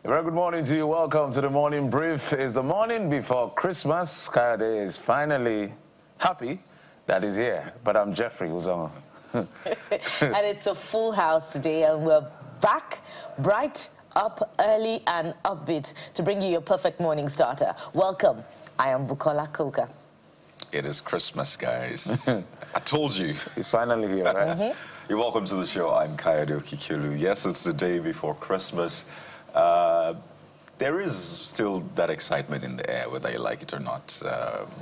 A very good morning to you. Welcome to the morning brief. It's the morning before Christmas. Kayode is finally happy that he's here. But I'm Jeffrey, who's on. And it's a full house today, and we're back bright, up early, and upbeat to bring you your perfect morning starter. Welcome. I am Bukola Koka. It is Christmas, guys. I told you. He's finally here, right? You're welcome to the show. I'm Kayode Okikulu. Yes, it's the day before Christmas. There is still that excitement in the air, whether you like it or not,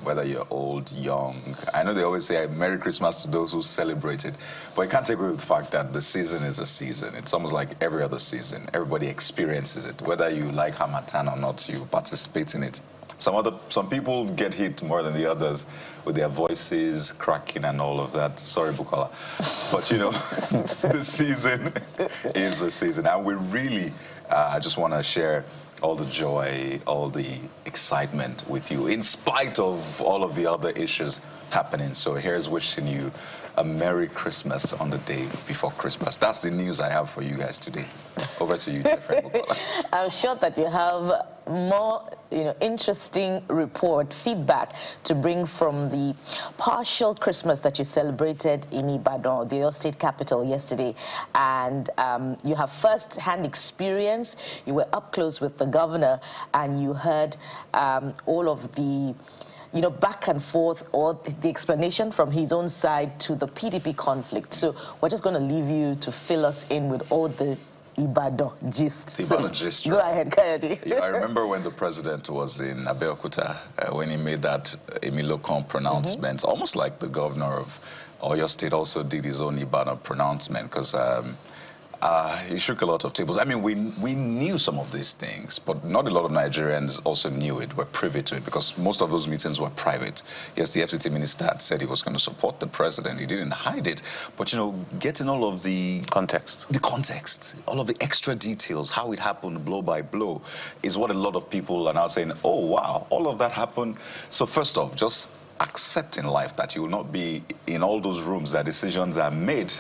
whether you're old, young. I know they always say Merry Christmas to those who celebrate it, but you can't take away the fact that the season is a season. It's almost like every other season. Everybody experiences it. Whether you like Harmattan or not, you participate in it. Some people get hit more than the others with their voices cracking and all of that. Sorry, Bukola. But, you know, the season is a season. And we really just want to share all the joy, all the excitement with you, in spite of all of the other issues happening. So here's wishing you a Merry Christmas on the day before Christmas. That's the news I have for you guys today. Over to you, Jeffrey. I'm sure that you have more, interesting feedback to bring from the partial Christmas that you celebrated in Ibadan, the Oyo State capital, yesterday. And you have first-hand experience. You were up close with the governor, and you heard all of the back and forth, or the explanation from his own side to the PDP conflict. So we're just going to leave you to fill us in with all the Ibadan gist. The Ibadan gist. Go ahead, Kayode. I remember when the president was in Abeokuta, when he made that Emilokon pronouncement, almost like the governor of Oyo State also did his own Ibadan pronouncement, because he shook a lot of tables. I mean, we knew some of these things, but not a lot of Nigerians also knew it, were privy to it, because most of those meetings were private. Yes, the FCT minister had said he was going to support the president. He didn't hide it. But, getting all of the context, all of the extra details, how it happened blow by blow, is what a lot of people are now saying, oh, wow, all of that happened. So first off, just accept in life that you will not be in all those rooms that decisions are made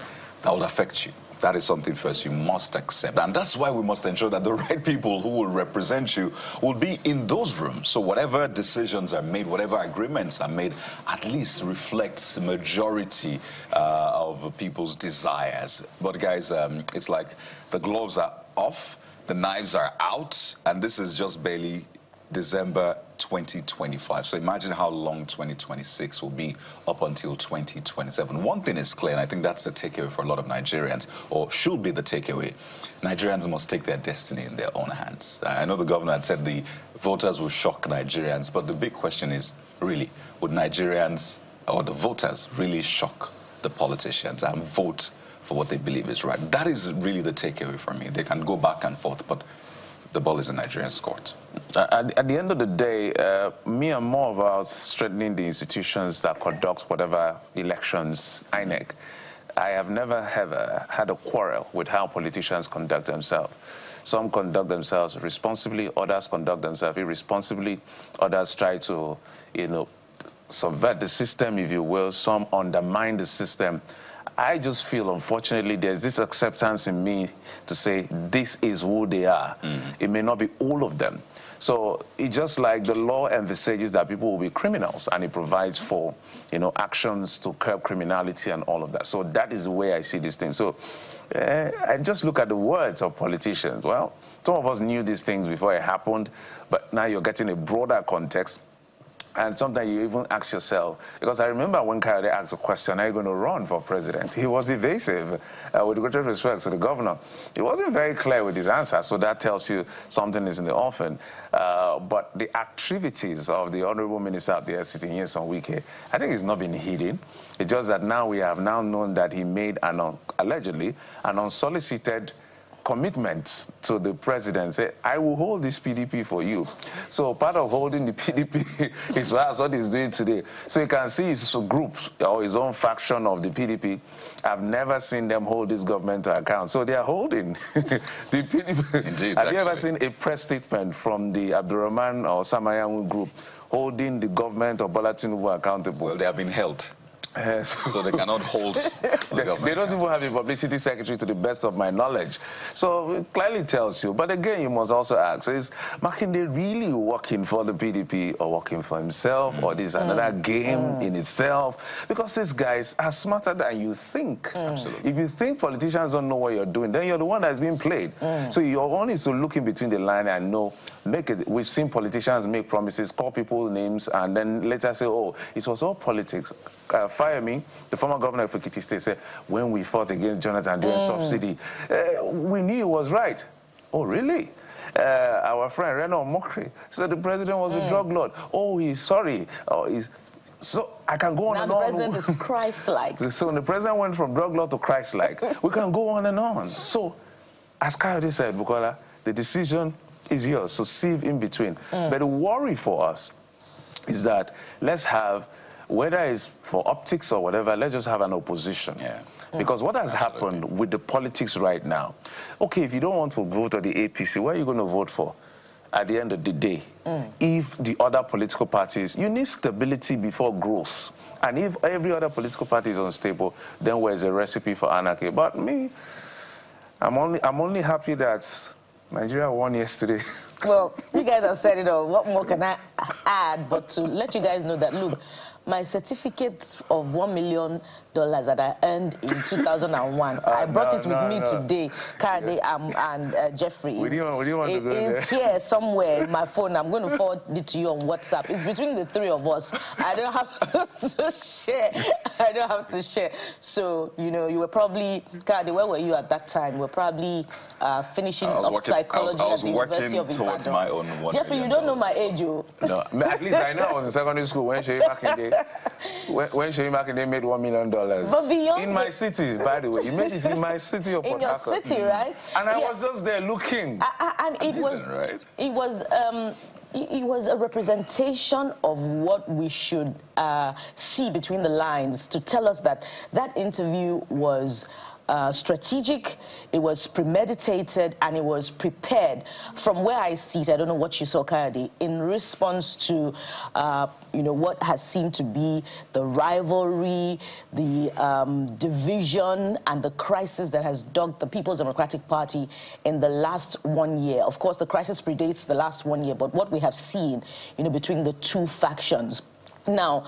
that will affect you. That is something first you must accept. And that's why we must ensure that the right people who will represent you will be in those rooms. So whatever decisions are made, whatever agreements are made, at least reflects the majority of people's desires. But guys, it's like the gloves are off, the knives are out, and this is just barely December 2025. So imagine how long 2026 will be up until 2027. One thing is clear, and I think that's the takeaway for a lot of Nigerians, or should be the takeaway. Nigerians must take their destiny in their own hands. I know the governor had said the voters will shock Nigerians, but the big question is, really, would Nigerians or the voters really shock the politicians and vote for what they believe is right? That is really the takeaway for me. They can go back and forth, but the ball is in Nigeria's court. At the end of the day, me, I'm more about strengthening the institutions that conduct whatever elections, INEC. I have never ever had a quarrel with how politicians conduct themselves. Some conduct themselves responsibly, others conduct themselves irresponsibly, others try to, subvert the system, if you will. Some undermine the system. I just feel, unfortunately, there's this acceptance in me to say this is who they are. It may not be all of them. So it's just like the law envisages that people will be criminals, and it provides for, actions to curb criminality and all of that. So that is the way I see this thing. So I just look at the words of politicians. Well, some of us knew these things before it happened, but now you're getting a broader context. And sometimes you even ask yourself, because I remember when Kayode asked the question, are you going to run for president? He was evasive, with great respect to the governor. He wasn't very clear with his answer, so that tells you something is in the offing. But the activities of the Honorable Minister out there sitting here some week, I think it's not been hidden. It's just that now we have now known that he made, allegedly, an unsolicited commitment to the president. Say, I will hold this PDP for you. So part of holding the PDP is what he's doing today. So you can see his group or his own faction of the PDP. I've never seen them hold this government to account. So they are holding the PDP. Indeed, Have you ever seen a press statement from the Abdurrahman or Samayamu group holding the government of Bola Tinubu accountable? Well, they have been held. So they cannot hold the government. They don't even have a publicity secretary, to the best of my knowledge. So it clearly tells you. But again, you must also ask, is Makinde really working for the PDP or working for himself? Or this is another game in itself? Because these guys are smarter than you think. Absolutely. If you think politicians don't know what you're doing, then you're the one that's being played. So your own is to look in between the line and know, make it. We've seen politicians make promises, call people names, and then later say, oh, it was all politics. Fire me, the former governor of Ekiti State, said, when we fought against Jonathan during subsidy, we knew he was right. Oh, really? Our friend Reno Mokri said the president was a drug lord. Oh, he's sorry. Oh, he's... So I can go on and on. Now the president is Christ-like. So when the president went from drug lord to Christ-like, we can go on and on. So, as Kayode said, Bukola, the decision is yours, so sieve in between. But the worry for us is that let's have, whether it's for optics or whatever, let's just have an opposition. Yeah. Because what has happened with the politics right now, okay, if you don't want to vote for the APC, what are you going to vote for at the end of the day? If the other political parties, you need stability before growth. And if every other political party is unstable, then where's a recipe for anarchy? But me, I'm only happy that Nigeria won yesterday. Well, you guys have said it all. What more can I add but to let you guys know that, look, my certificate of $1 million that I earned in 2001, I brought it with me today, Kayode and Jeffrey. We didn't want to go there. It's here somewhere in my phone. I'm going to forward it to you on WhatsApp. It's between the three of us. I don't have to share. I don't have to share. So, you know, you were probably, Kayode, where were you at that time? You were probably finishing up psychology at the University of Ibadan. Towards my own $1 Jeffrey, you million don't know my age, you. No, at least I know I was in secondary school when Sheyi Makinde made $1 million. But beyond in my city, by the way, he made it in my city of Port Harcourt. In your city, right? And I was just there looking. And it was, right? It was a representation of what we should see between the lines to tell us that that interview was strategic, it was premeditated, and it was prepared. From where I see it, I don't know what you saw, Kayode, in response to you know, what has seemed to be the rivalry, the division, and the crisis that has dogged the People's Democratic Party in the last 1 year. Of course, the crisis predates the last 1 year, but what we have seen, you know, between the two factions. Now,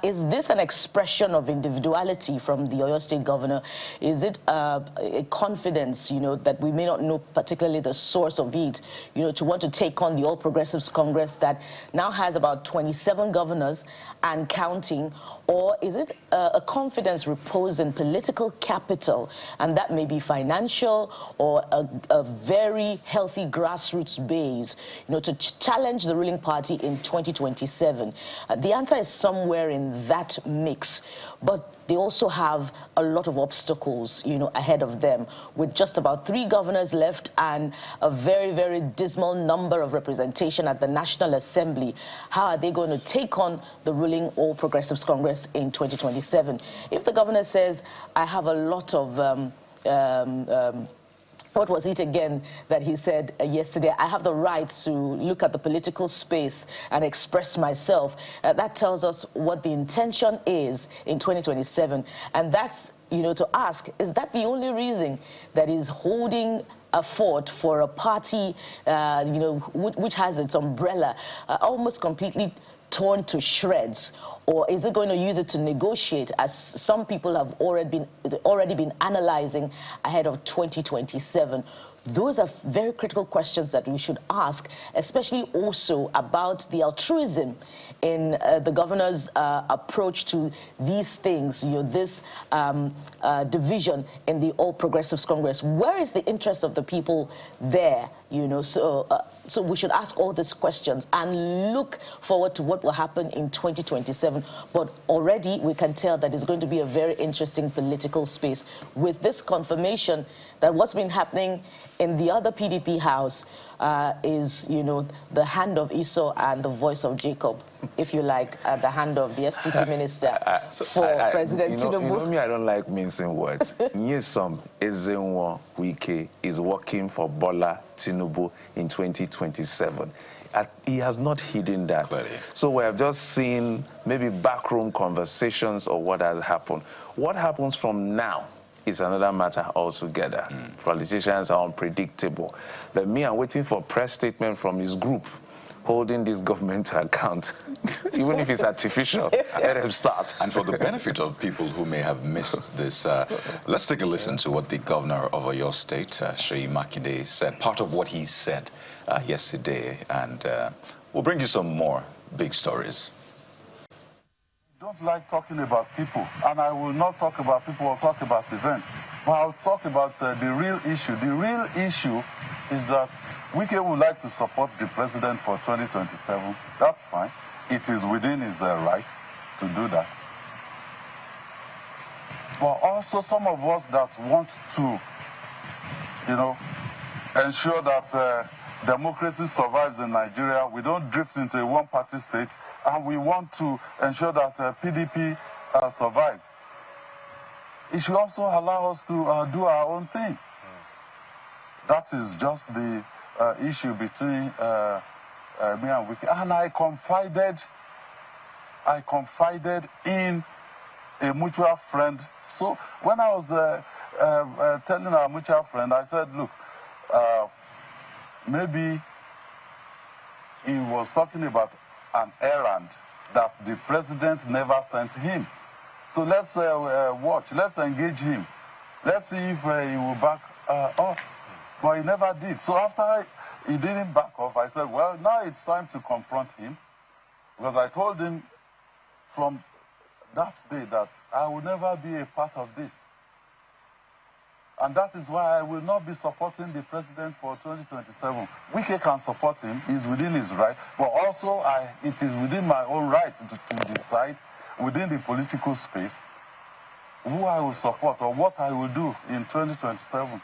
is this an expression of individuality from the Oyo State governor? Is it a confidence, you know, that we may not know particularly the source of it, you know, to want to take on the All Progressives Congress that now has about 27 governors and counting? Or is it a confidence reposed in political capital, and that may be financial or a very healthy grassroots base, you know, to challenge the ruling party in 2027? The answer is somewhere in that mix, but they also have a lot of obstacles, you know, ahead of them, with just about 3 governors left and a very, very dismal number of representation at the National Assembly. How are they going to take on the ruling All Progressives Congress in 2027? If the governor says, I have a lot of what was it again that he said yesterday? I have the right to look at the political space and express myself. That tells us what the intention is in 2027. And that's, you know, to ask, is that the only reason that is holding a fort for a party, you know, which has its umbrella almost completely torn to shreds? Or is it going to use it to negotiate, as some people have already been analyzing ahead of 2027? Those are very critical questions that we should ask, especially also about the altruism in the governor's approach to these things, you know, this division in the All Progressives Congress. Where is the interest of the people there, you know? So we should ask all these questions and look forward to what will happen in 2027. But already we can tell that it's going to be a very interesting political space with this confirmation that what's been happening in the other PDP house is, you know, the hand of Esau and the voice of Jacob, if you like, the hand of the FCT minister for President Tinubu. You know me, I don't like mincing words. Nyesom Ezenwo Wike is working for Bola Tinubu in 2027. He has not hidden that. Clearly. So we have just seen maybe backroom conversations or what has happened. What happens from now is another matter altogether. Politicians are unpredictable. But me, I'm waiting for a press statement from his group holding this government to account, even if it's artificial. Let them start. And for the benefit of people who may have missed this, let's take a listen to what the governor of Oyo State, Seyi Makinde, said, part of what he said yesterday, and we'll bring you some more big stories. I don't like talking about people, and I will not talk about people or talk about events, but I'll talk about the real issue. The real issue is that Wike would like to support the president for 2027. That's fine. It is within his right to do that. But also some of us that want to, you know, ensure that democracy survives in Nigeria. We don't drift into a one-party state, and we want to ensure that PDP survives. It should also allow us to do our own thing. That is just the issue between me and Wike. And I confided in a mutual friend. So when I was telling our mutual friend, I said, look, maybe he was talking about an errand that the president never sent him. So let's watch, let's engage him. Let's see if he will back off. But he never did. So after he didn't back off, I said, well, now it's time to confront him. Because I told him from that day that I will never be a part of this. And that is why I will not be supporting the president for 2027. Wike can support him, he's within his right, but also it is within my own right to decide within the political space who I will support or what I will do in 2027.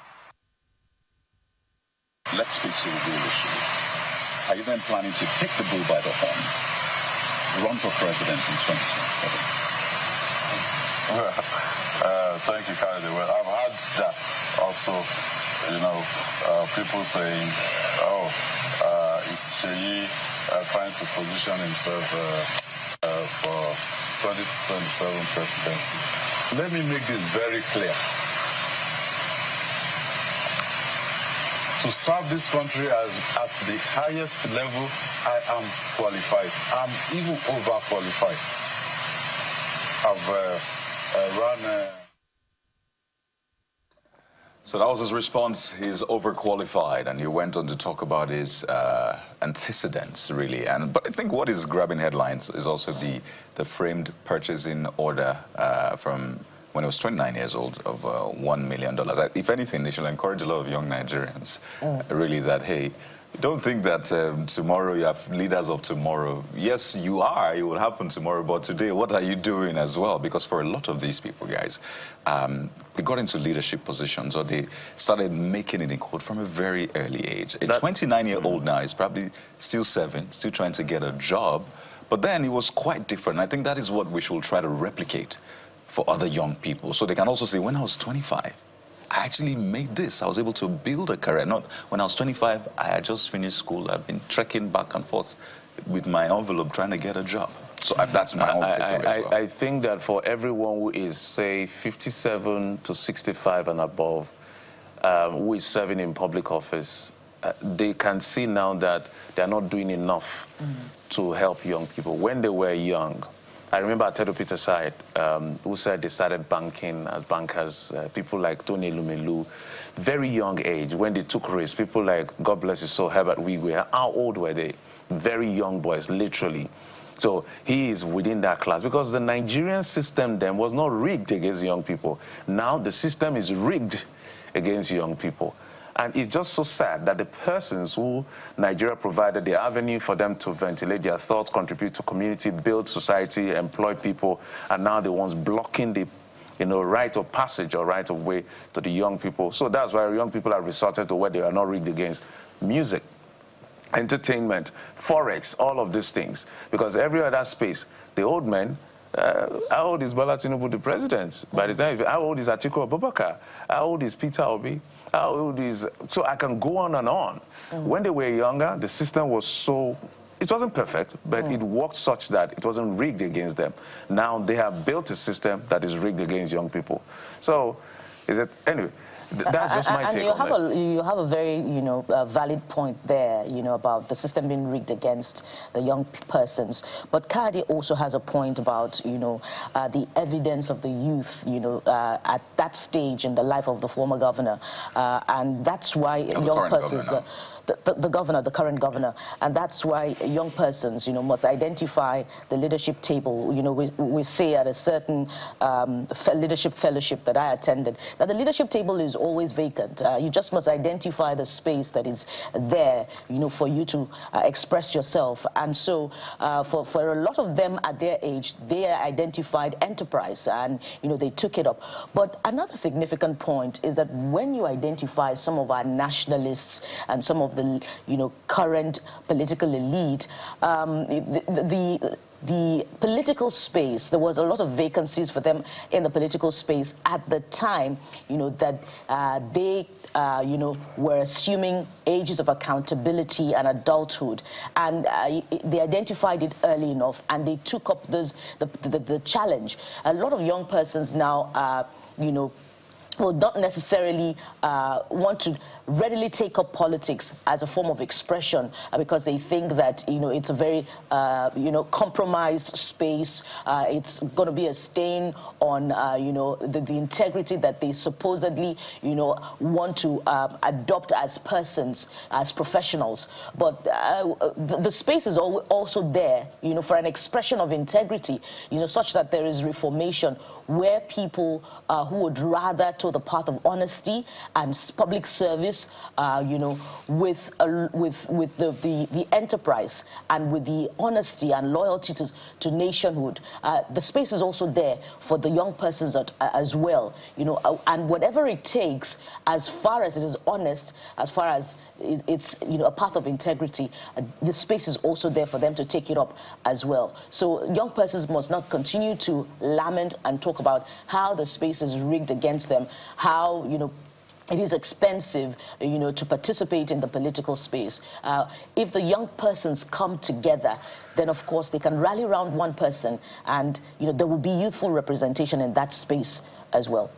Let's speak to the real issue. Are you then planning to take the bull by the horn, run for president in 2027? Thank you, Kennedy. Well, I've heard that also, you know, people saying, oh, is Seyi trying to position himself for 2027 presidency? Let me make this very clear. To serve this country at the highest level, I am qualified. I'm even overqualified. I've run... So that was his response. He's overqualified, and he went on to talk about his antecedents, really. But I think what is grabbing headlines is also the framed purchasing order from when he was 29 years old of $1 million. If anything, they should encourage a lot of young Nigerians, really, that, hey, don't think that tomorrow you have leaders of tomorrow. Yes, you are. It will happen tomorrow. But today, what are you doing as well? Because for a lot of these people, guys, they got into leadership positions or they started making it in court from a very early age. A 29-year-old now is probably still 7, still trying to get a job. But then it was quite different. I think that is what we should try to replicate for other young people. So they can also say, when I was 25, I actually made this. I was able to build a career. Not when I was 25, I had just finished school. I've been trekking back and forth with my envelope trying to get a job. So that's my own takeaway as well. I think that for everyone who is, say, 57 to 65 and above, who is serving in public office, they can see now that they're not doing enough to help young people. When they were young, I remember Atedo Peterside, who said they started banking as bankers, people like Tony Lumelu, very young age, when they took risks. People like, God bless his soul, Herbert Wigwe. How old were they? Very young boys, literally. So he is within that class because the Nigerian system then was not rigged against young people. Now the system is rigged against young people. And it's just so sad that the persons who Nigeria provided the avenue for them to ventilate their thoughts, contribute to community, build society, employ people, are now the ones blocking the right of passage or right of way to the young people. So that's why young people are resorted to what they are not rigged against. Music. entertainment, forex, all of these things. Because every other space, the old men, how old is Bola Tinubu, the president? By the time, how old is Atiku Abubakar? How old is Peter Obi? How old is... So I can go on and on. When they were younger, the system was so... It wasn't perfect, but it worked such that it wasn't rigged against them. Now they have built a system that is rigged against young people. So, is it... Anyway. That's just my take on it. You have a very, valid point there, about the system being rigged against the young persons. But Kadi also has a point about, the evidence of the youth, at that stage in the life of the former governor. And that's why young persons... the current governor, and that's why young persons, must identify the leadership table. We say at a certain leadership fellowship that I attended that the leadership table is always vacant. You just must identify the space that is there, for you to express yourself. And so, for a lot of them at their age, they identified enterprise, and they took it up. But another significant point is that when you identify some of our nationalists and some of the current political elite, the political space, there was a lot of vacancies for them in the political space at the time, that they were assuming ages of accountability and adulthood, and they identified it early enough, and they took up the challenge. A lot of young persons now, will not necessarily want to readily take up politics as a form of expression, because they think that it's a very compromised space. It's going to be a stain on the integrity that they supposedly want to adopt as persons, as professionals. But the space is also there for an expression of integrity, such that there is reformation, where people who would rather toe the path of honesty and public service, with the enterprise and with the honesty and loyalty to nationhood. The space is also there for the young persons as well, and whatever it takes, as far as it is honest, as far as it's a path of integrity, the space is also there for them to take it up as well. So young persons must not continue to lament and talk about how the space is rigged against them, how it is expensive, to participate in the political space. If the young persons come together, then of course they can rally around one person, and there will be youthful representation in that space as well.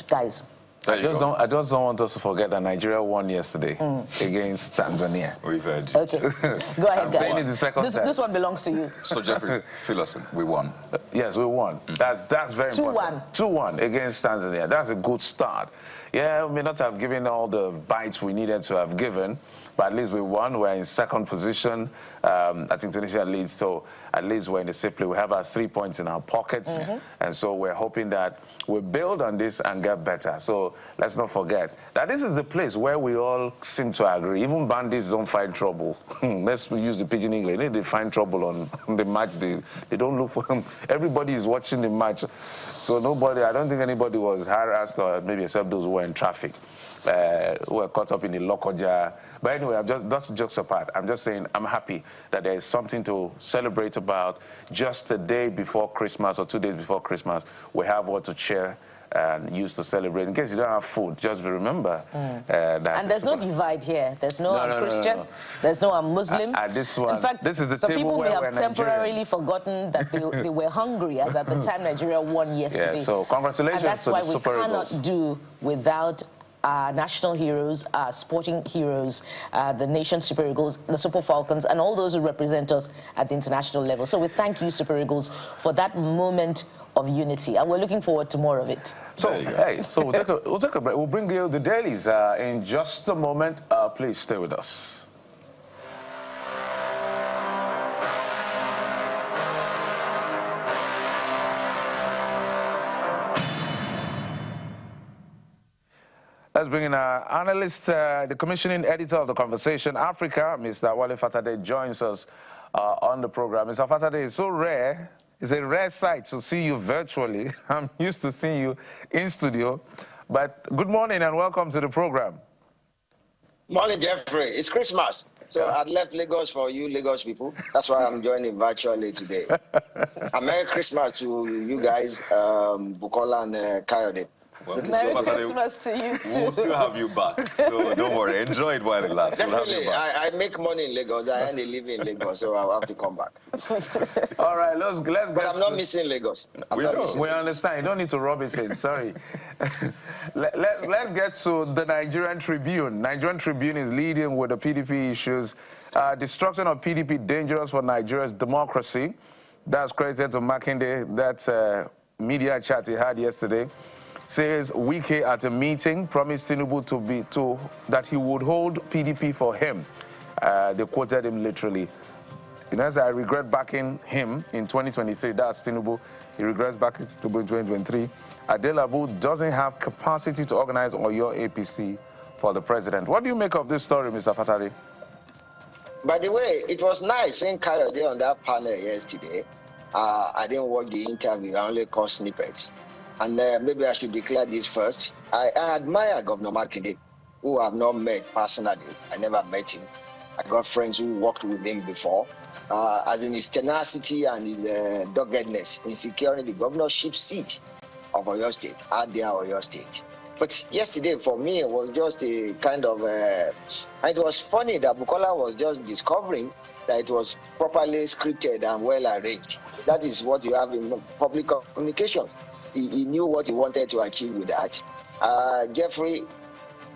Guys. I just don't want us to forget that Nigeria won yesterday against Tanzania. We've heard. Okay, go ahead, guys. Saying it the second time. This one belongs to you. So Jeffrey, fill us in. We won. Yes, we won. That's very important. 2-1 against Tanzania. That's a good start. Yeah, we may not have given all the bites we needed to have given, but at least we won. We're in second position. I think Tunisia leads, so at least we're in the safe place. We have our 3 points in our pockets, and so we're hoping that we build on this and get better. So let's not forget that this is the place where we all seem to agree. Even bandits don't find trouble. Let's use the pidgin English. They find trouble on the match. They don't look for them. Everybody is watching the match. So I don't think anybody was harassed, or maybe except those who were in traffic, who were caught up in the Lokoja. But anyway, that's jokes apart. I'm just saying I'm happy that there is something to celebrate about. Just a day before Christmas or 2 days before Christmas, we have what to share and use to celebrate. In case you don't have food, just remember that. And there's no divide here. There's no Christian. No. There's no Muslim. This one, in fact, this is the some table people where may have temporarily forgotten that they were hungry, as at the time Nigeria won yesterday. Yeah, so congratulations to the Super Eagles. And that's why we cannot do without our national heroes, our sporting heroes, the nation Super Eagles, the Super Falcons, and all those who represent us at the international level. So we thank you, Super Eagles, for that moment of unity, and we're looking forward to more of it. So, hey, so we'll take a break. We'll bring you the dailies in just a moment. Please stay with us. Let's bring in our analyst, the commissioning editor of The Conversation Africa, Mr. Wale Fatade, joins us on the program. Mr. Fatade, it's so rare. It's a rare sight to see you virtually. I'm used to seeing you in studio. But good morning and welcome to the program. Morning, Jeffrey. It's Christmas. So I left Lagos for you Lagos people. That's why I'm joining virtually today. And Merry Christmas to you guys, Bukola and Kayode. Well, Merry Christmas to you too. We'll still have you back, so don't worry. Enjoy it while it lasts. Definitely, we'll have you back. I make money in Lagos. I earn a living in Lagos, so I'll have to come back. All right, let's get. But I'm not missing Lagos. We understand. You don't need to rub it in. Sorry. Let's get to the Nigerian Tribune. Nigerian Tribune is leading with the PDP issues. Destruction of PDP dangerous for Nigeria's democracy. That's credited to Makinde. That media chat he had yesterday. Says Wike at a meeting promised Tinubu that he would hold PDP for him. They quoted him literally. You know, I regret backing him in 2023. That's Tinubu. He regrets backing Tinubu in 2023. Adelabu doesn't have capacity to organize Oyo APC for the president. What do you make of this story, Mr. Fatari? By the way, it was nice seeing Kayode on that panel yesterday. I didn't watch the interview. I only caught snippets. And maybe I should declare this first. I admire Governor Makinde, who I have not met personally. I never met him. I got friends who worked with him before. As in his tenacity and his doggedness in securing the governorship seat of Oyo State, out there Oyo State. But yesterday, for me, it was just a kind of... it was funny that Bukola was just discovering that it was properly scripted and well arranged. That is what you have in public communications. He knew what he wanted to achieve with that. Jeffrey,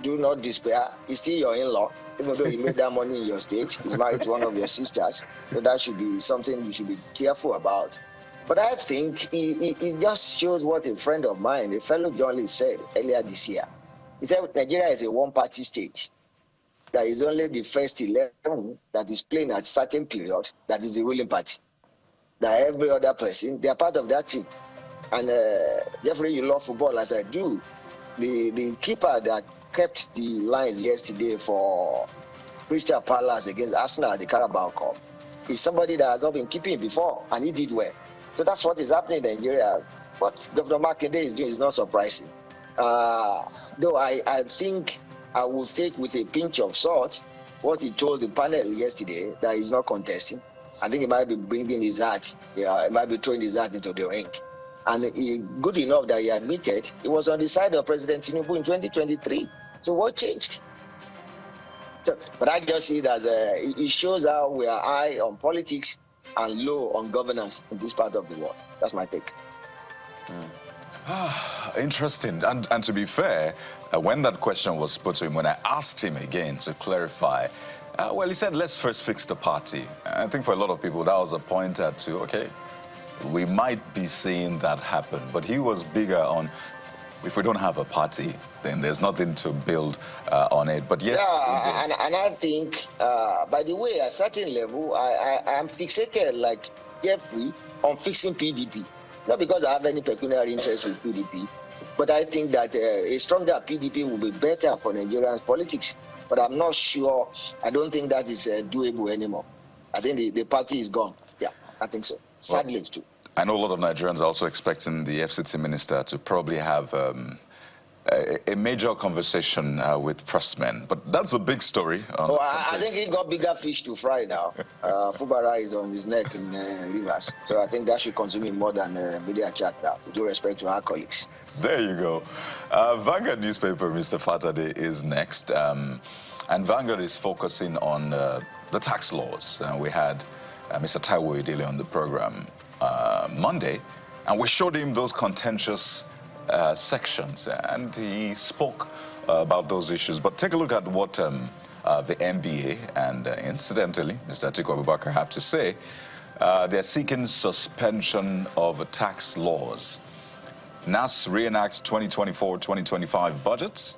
do not despair. He's still your in-law. Even though he made that money in your state, he's married to one of your sisters. So that should be something you should be careful about. But I think it just shows what a friend of mine, a fellow journalist, said earlier this year. He said Nigeria is a one-party state. There is only the first 11 that is playing at a certain period that is the ruling party. That every other person, they are part of that team. And Jeffrey, you love football as I do. The keeper that kept the lines yesterday for Crystal Palace against Arsenal at the Carabao Cup is somebody that has not been keeping before, and he did well. So that's what is happening in Nigeria. What Governor Makinde is doing is not surprising. Though I think I will take with a pinch of salt what he told the panel yesterday, that he's not contesting. I think he might be bringing his heart, he might be throwing his heart into the ring. And good enough that he admitted he was on the side of President Tinubu in 2023. So what changed? So, but I just see it as it shows how we are high on politics and low on governance in this part of the world. That's my take. Interesting. And to be fair, when that question was put to him, when I asked him again to clarify, well, he said, let's first fix the party. I think for a lot of people, that was a pointer to, okay, we might be seeing that happen. But he was bigger on, if we don't have a party, then there's nothing to build on it. But yes. Yeah, and I think, by the way, at a certain level, I am fixated, like Jeffrey, on fixing PDP. Not because I have any pecuniary interest with PDP, but I think that a stronger PDP will be better for Nigerians' politics. But I'm not sure. I don't think that is doable anymore. I think the party is gone. Yeah, I think so. Sadly, it's true. I know a lot of Nigerians are also expecting the FCT minister to probably have a major conversation with pressmen, but that's a big story. I think he got bigger fish to fry now. Fubara is on his neck in Rivers, so I think that should consume him more than media chat now, with due respect to our colleagues. There you go. Vanguard newspaper, Mr. Fatade, is next, and Vanguard is focusing on the tax laws. We had Mr. Taiwo Idele on the program Monday, and we showed him those contentious sections, and he spoke about those issues. But take a look at what the NBA and incidentally Mr. Atiku Abubakar have to say. They're seeking suspension of tax laws. NAS reenacts 2024-2025 budgets,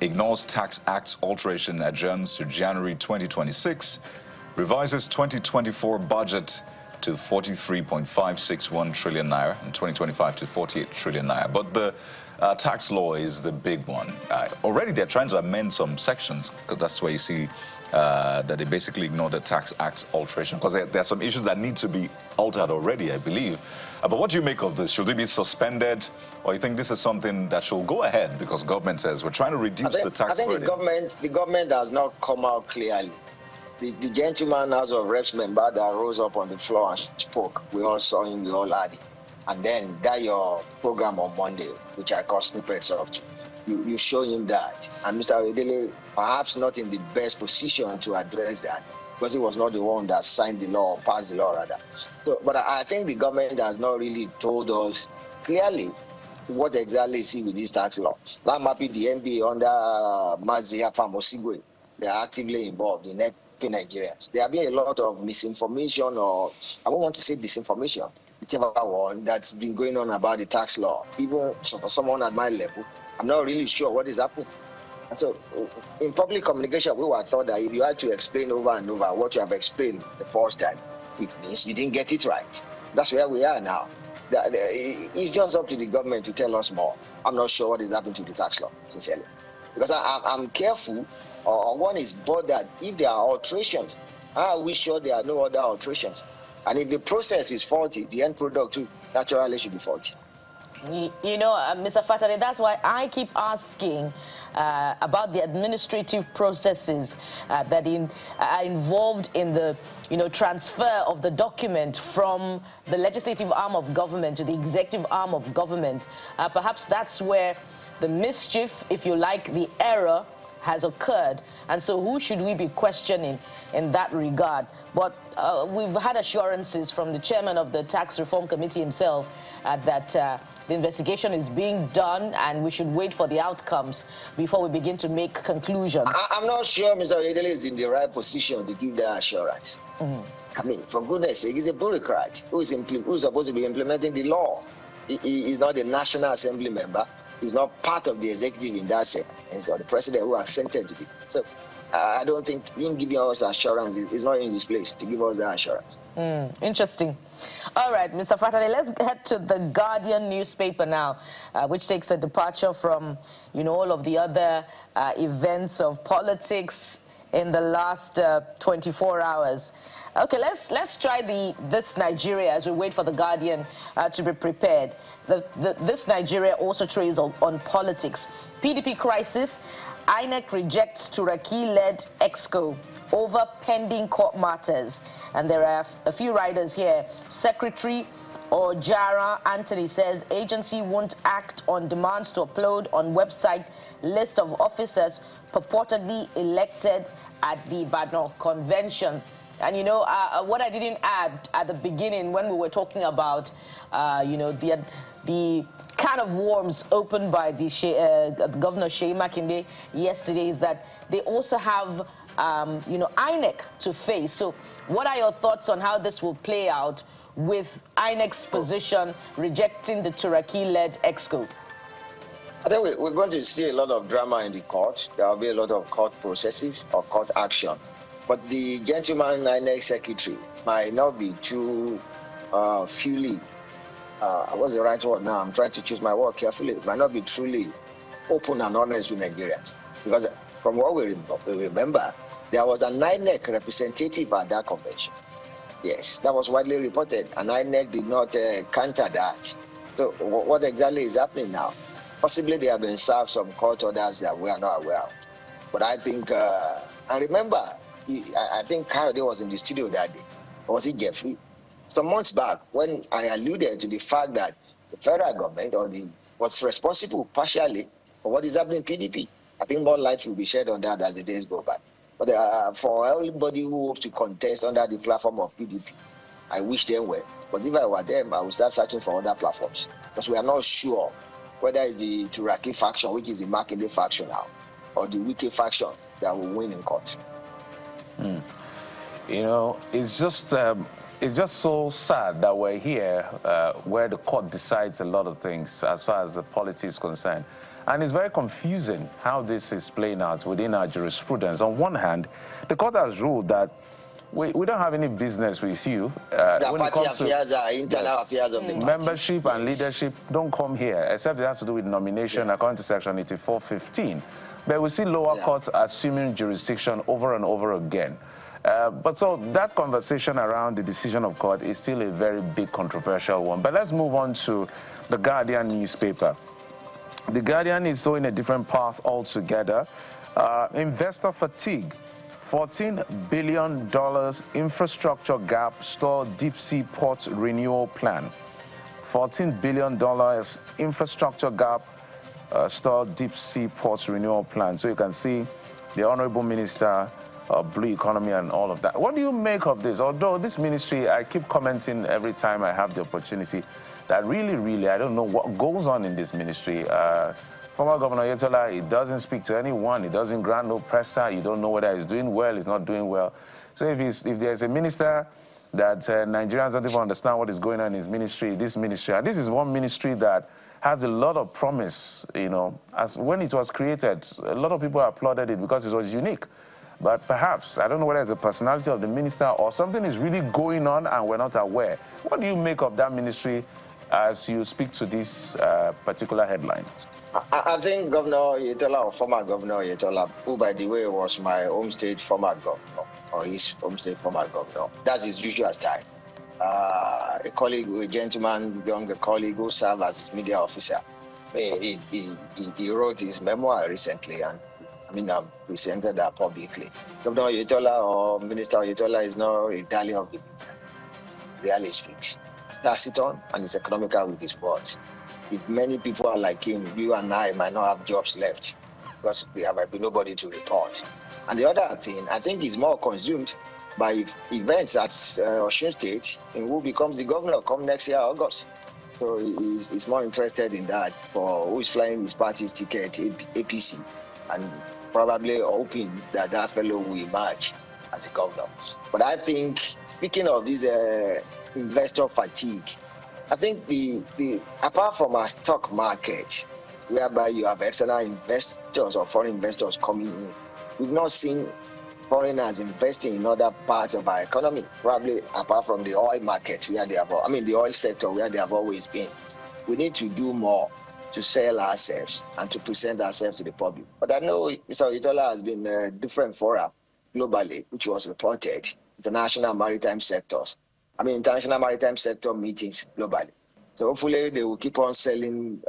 ignores Tax Act alteration, adjourns to January 2026, revises 2024 budget to 43.561 trillion naira, and 2025 to 48 trillion naira. But the tax law is the big one. Already they're trying to amend some sections, because that's where you see that they basically ignore the Tax Act alteration, because there are some issues that need to be altered already, I believe. But what do you make of this? Should it be suspended, or you think this is something that should go ahead, because government says we're trying to reduce the tax burden? I think the government has not come out clearly. The gentleman House of Reps member that rose up on the floor and spoke, we all saw him, we all had it. And then that your program on Monday, which I call snippets of, you show him that. And Mr. Oyedele, perhaps not in the best position to address that, because he was not the one that signed the law, or passed the law rather. So, but I think the government has not really told us clearly what exactly is with this tax law. I'm happy the MBA under Mazia Famosigwe, they are actively involved in helping Nigerians. There have been a lot of misinformation, or I don't want to say disinformation, whichever one, that's been going on about the tax law. Even for someone at my level, I'm not really sure what is happening. And so in public communication, we were taught that if you had to explain over and over what you have explained the first time, it means you didn't get it right. That's where we are now. It's just up to the government to tell us more. I'm not sure what is happening to the tax law, sincerely. Because I'm careful, or one is bothered if there are alterations. Are we sure there are no other alterations? And if the process is faulty, the end product too naturally should be faulty. You know, Mr. Fatale, that's why I keep asking about the administrative processes that are involved in the, transfer of the document from the legislative arm of government to the executive arm of government. Perhaps that's where the mischief, if you like, the error has occurred. And so who should we be questioning in that regard? But we've had assurances from the chairman of the Tax Reform Committee himself that the investigation is being done and we should wait for the outcomes before we begin to make conclusions. I'm not sure Mr. Oyedele is in the right position to give that assurance. I mean, for goodness sake, he's a bureaucrat who's supposed to be implementing the law. He is not a National Assembly member. He's not part of the executive in that sense. He's the president who assented to it. So I don't think him giving us assurance is not in his place to give us that assurance. Interesting. All right, Mr. Fatale, let's head to the Guardian newspaper now, which takes a departure from, all of the other events of politics in the last 24 hours. Okay, let's try this Nigeria as we wait for the Guardian to be prepared. This Nigeria also trades on politics. PDP crisis, INEC rejects Turaki-led EXCO over pending court matters. And there are a few writers here. Secretary Ojara Anthony says agency won't act on demands to upload on website list of officers purportedly elected at the Ibadan convention. And what I didn't add at the beginning when we were talking about, the can of worms opened by the Governor Seyi Makinde yesterday is that they also have, INEC to face. So what are your thoughts on how this will play out with INEC's position rejecting the Turaki-led EXCO? I think we're going to see a lot of drama in the court. There will be a lot of court processes or court action. But the gentleman INEC secretary might not be too fully, what's the right word now? I'm trying to choose my word carefully. Might not be truly open and honest with Nigerians. Because from what we remember, there was an INEC representative at that convention. Yes, that was widely reported, and INEC did not counter that. So what exactly is happening now? Possibly they have been served some court orders that we are not aware of. But I think, and remember, I think Kayode was in the studio that day. Or was it Jeffrey? Some months back, when I alluded to the fact that the federal government was responsible partially for what is happening in PDP. I think more light will be shed on that as the days go by. But for everybody who hopes to contest under the platform of PDP, I wish them well. But if I were them, I would start searching for other platforms. Because we are not sure whether it's the Turaki faction, which is the Makinde faction now, or the Wike faction that will win in court. It's just so sad that we're here where the court decides a lot of things as far as the politics is concerned. And it's very confusing how this is playing out within our jurisprudence. On one hand, the court has ruled that we don't have any business with you. The party affairs are internal affairs of the party. Membership and leadership don't come here, except it has to do with nomination according to Section 8415. But we see lower courts assuming jurisdiction over and over again. But so that conversation around the decision of court is still a very big controversial one. But let's move on to the Guardian newspaper. The Guardian is going a different path altogether. Investor fatigue $14 billion infrastructure gap store deep sea port renewal plan. $14 billion infrastructure gap store deep sea ports renewal plan. So you can see the Honorable Minister of Blue Economy and all of that. What do you make of this? Although this ministry, I keep commenting every time I have the opportunity that really, I don't know what goes on in this ministry. Former Governor Oyetola, he doesn't speak to anyone. He doesn't grant no presser. You don't know whether he's doing well, he's not doing well. So if there's a minister that Nigerians don't even understand what is going on in his ministry, this ministry, and this is one ministry that has a lot of promise, you know. As when it was created, a lot of people applauded it because it was unique. But perhaps, I don't know whether it's the personality of the minister or something is really going on and we're not aware. What do you make of that ministry as you speak to this particular headline? I think Governor Oyetola, or former Governor Oyetola, who, by the way, was my home state former governor, or his home state former governor, that's his usual style. A colleague, a gentleman, younger colleague who served as his media officer, he wrote his memoir recently, and I've presented that publicly. Governor Oyetola or Minister Oyetola is not a darling of the media. Really speaks. Starts it on, and is economical with his words. If many people are like him, you and I might not have jobs left because there might be nobody to report. And the other thing, I think he's more consumed by events at Osun State in who becomes the governor come next year, August. So he's more interested in that for who's flying his party's ticket, APC, and probably hoping that that fellow will emerge as a governor. But I think, speaking of this investor fatigue, I think the apart from our stock market, whereby you have external investors or foreign investors coming in, we've not seen foreigners investing in other parts of our economy, probably apart from the oil market where they have, the oil sector where they have always been. We need to do more to sell ourselves and to present ourselves to the public. But I know Mr. Oyetola has been different fora globally, which was reported, international maritime sector meetings globally. So hopefully they will keep on selling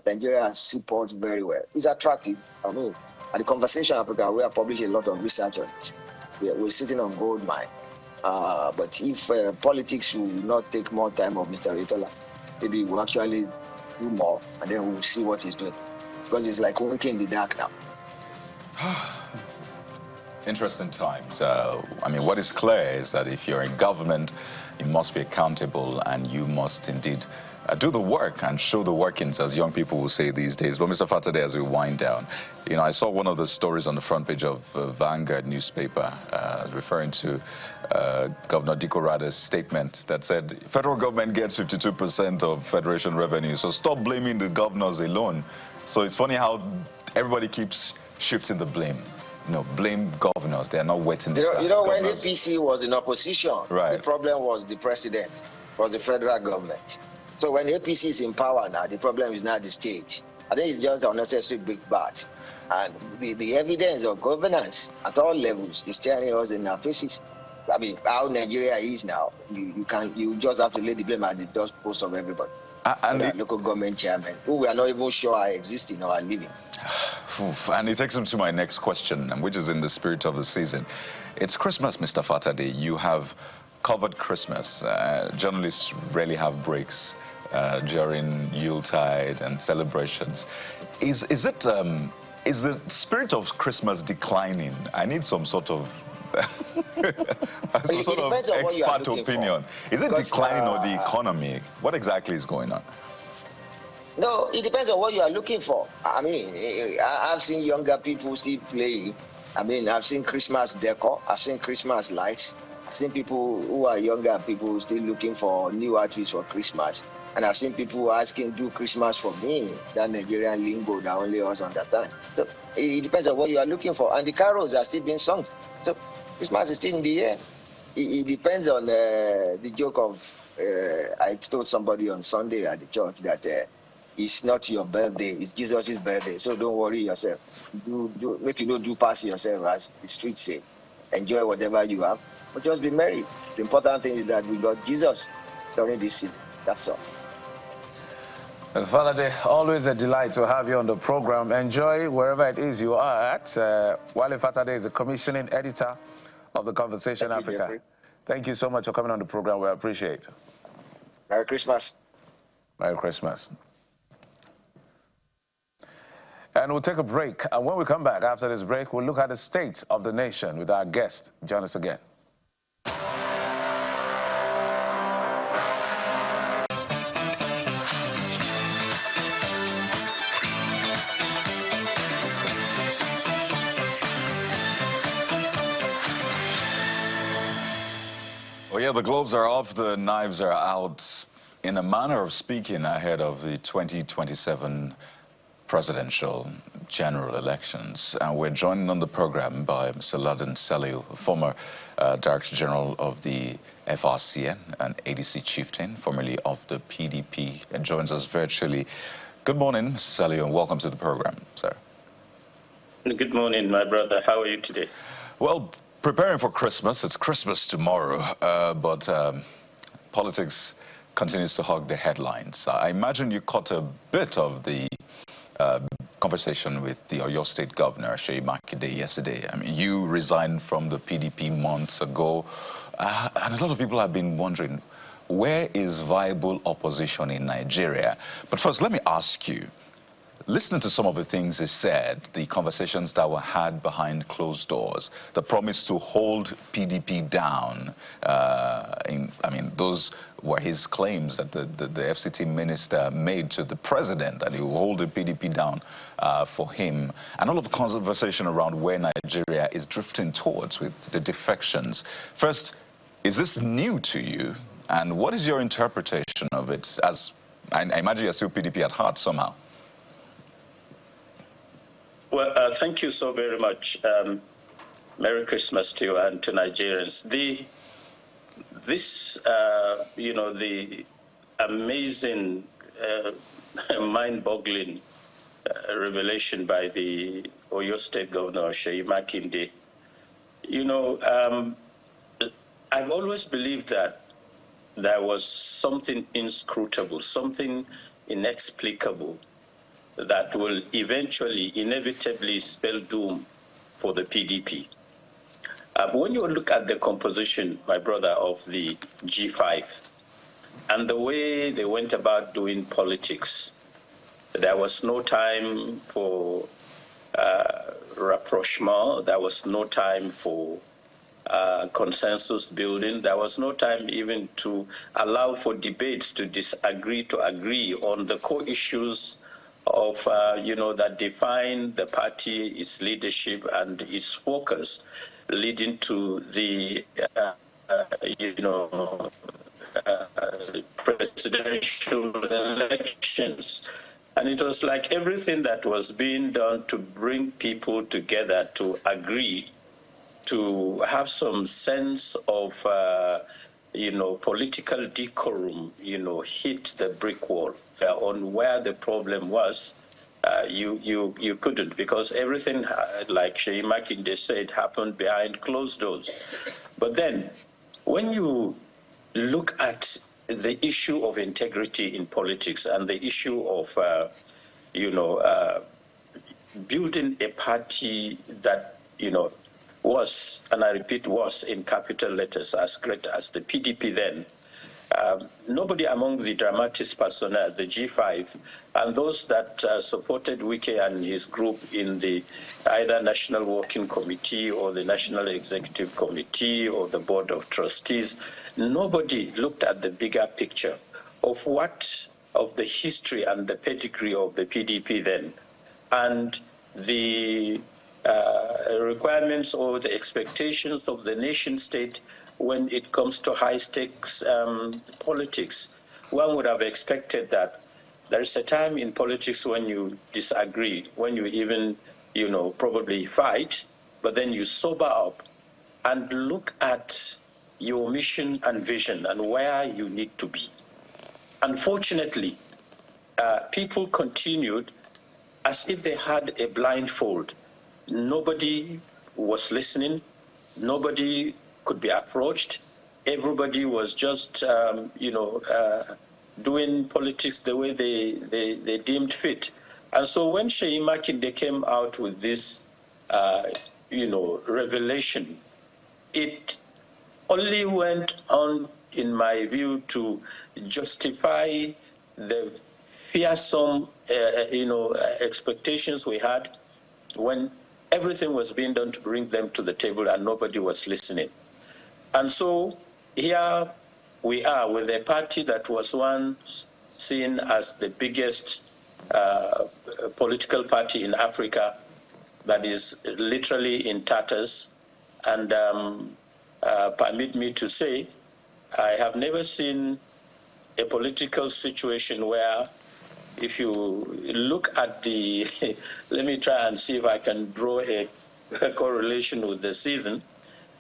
Nigeria's seaports very well. It's attractive. At the Conversation Africa, we have published a lot of research on it. We're sitting on gold mine. But if politics will not take more time of Mr. Oyetola, maybe we'll actually do more, and then we'll see what he's doing. Because it's like winking in the dark now. Interesting times. What is clear is that if you're in government, you must be accountable and you must indeed do the work and show the workings, as young people will say these days. But Mr. Fatade, as we wind down, I saw one of the stories on the front page of Vanguard newspaper referring to Governor Diko Rade's statement that said federal government gets 52% of federation revenue, so stop blaming the governors alone. So it's funny how everybody keeps shifting the blame. Blame governors. They are not wetting the grass. When APC was in opposition, right, the problem was the president, was the federal government. So when APC is in power now, the problem is not the state. I think it's just an unnecessary big bat. And the evidence of governance at all levels is staring us in our faces. How Nigeria is now, you just have to lay the blame at the doorpost of everybody. And the local government chairman, who we are not even sure are existing or are living. And it takes me to my next question, which is in the spirit of the season. It's Christmas, Mr. Fatade. You have covered Christmas. Journalists rarely have breaks during Yuletide and celebrations. Is the spirit of Christmas declining? I need some sort of expert opinion. Is it declining or the economy? What exactly is going on? No, it depends on what you are looking for. I've seen younger people still playing. I've seen Christmas decor. I've seen Christmas lights. I've seen people who are younger people still looking for new outfits for Christmas. And I've seen people asking, do Christmas for me, that Nigerian lingo that only us understand. So it depends on what you are looking for. And the carols are still being sung. So Christmas is still in the air. It depends on the joke of, I told somebody on Sunday at the church that it's not your birthday, it's Jesus' birthday. So don't worry yourself. Make you do pass yourself, as the streets say. Enjoy whatever you have, but just be merry. The important thing is that we got Jesus during this season. That's all. Father, always a delight to have you on the program. Enjoy wherever it is you are at. Wale Fatade is the commissioning editor of the Conversation Thank you, Africa. Jeffrey. Thank you so much for coming on the program. We appreciate it. Merry Christmas. Merry Christmas. And we'll take a break. And when we come back after this break, we'll look at the state of the nation with our guest. Join us again. Well, yeah, the gloves are off, the knives are out, in a manner of speaking, ahead of the 2027 presidential general elections. And we're joined on the program by Mr. Laden Saliu, former Director General of the FRCN and ADC Chieftain, formerly of the PDP, and joins us virtually. Good morning, Mr. Saliu, and welcome to the program, sir. Good morning, my brother. How are you today? Well, preparing for Christmas. It's Christmas tomorrow, but politics continues to hog the headlines. I imagine you caught a bit of the conversation with the Oyo State Governor, Seyi Makinde, yesterday. I mean, you resigned from the PDP months ago, and a lot of people have been wondering, where is viable opposition in Nigeria? But first, let me ask you, listening to some of the things he said, the conversations that were had behind closed doors, the promise to hold PDP down, I mean, those were his claims that the FCT minister made to the president, that he will hold the PDP down for him, and all of the conversation around where Nigeria is drifting towards with the defections. First, is this new to you, and what is your interpretation of it? As I imagine you're still PDP at heart somehow. Well, thank you so very much. Merry Christmas to you and to Nigerians. This, you know, the amazing, mind-boggling revelation by the Oyo State Governor, Seyi Makinde. You know, I've always believed that there was something inscrutable, something inexplicable that will eventually, inevitably spell doom for the PDP. When you look at the composition, my brother, of the G5 and the way they went about doing politics, there was no time for rapprochement, there was no time for consensus building, there was no time even to allow for debates to disagree, to agree on the core issues of, you know, that define the party, its leadership, and its focus, leading to the, you know, presidential elections. And it was like everything that was being done to bring people together to agree, to have some sense of, you know, political decorum, you know, hit the brick wall on where the problem was. You couldn't, because everything, like Seyi Makinde said, happened behind closed doors. But then, when you look at the issue of integrity in politics and the issue of, you know, building a party that, you know, was, and I repeat, was in capital letters, as great as the PDP then, nobody among the dramatis personnel, the G5, and those that supported Wike and his group in the either National Working Committee or the National Executive Committee or the Board of Trustees, nobody looked at the bigger picture of the history and the pedigree of the PDP then, and the requirements or the expectations of the nation state when it comes to high-stakes politics. One would have expected that there is a time in politics when you disagree, when you even, you know, probably fight, but then you sober up and look at your mission and vision and where you need to be. Unfortunately, people continued as if they had a blindfold. Nobody was listening. Nobody could be approached. Everybody was just, you know, doing politics the way they deemed fit. And so when Seyi Makinde came out with this, you know, revelation, it only went on, in my view, to justify the fearsome, expectations we had when everything was being done to bring them to the table and nobody was listening. And so here we are with a party that was once seen as the biggest political party in Africa that is literally in tatters. And permit me to say, I have never seen a political situation where, if you look at the, let me try and see if I can draw a correlation with the season.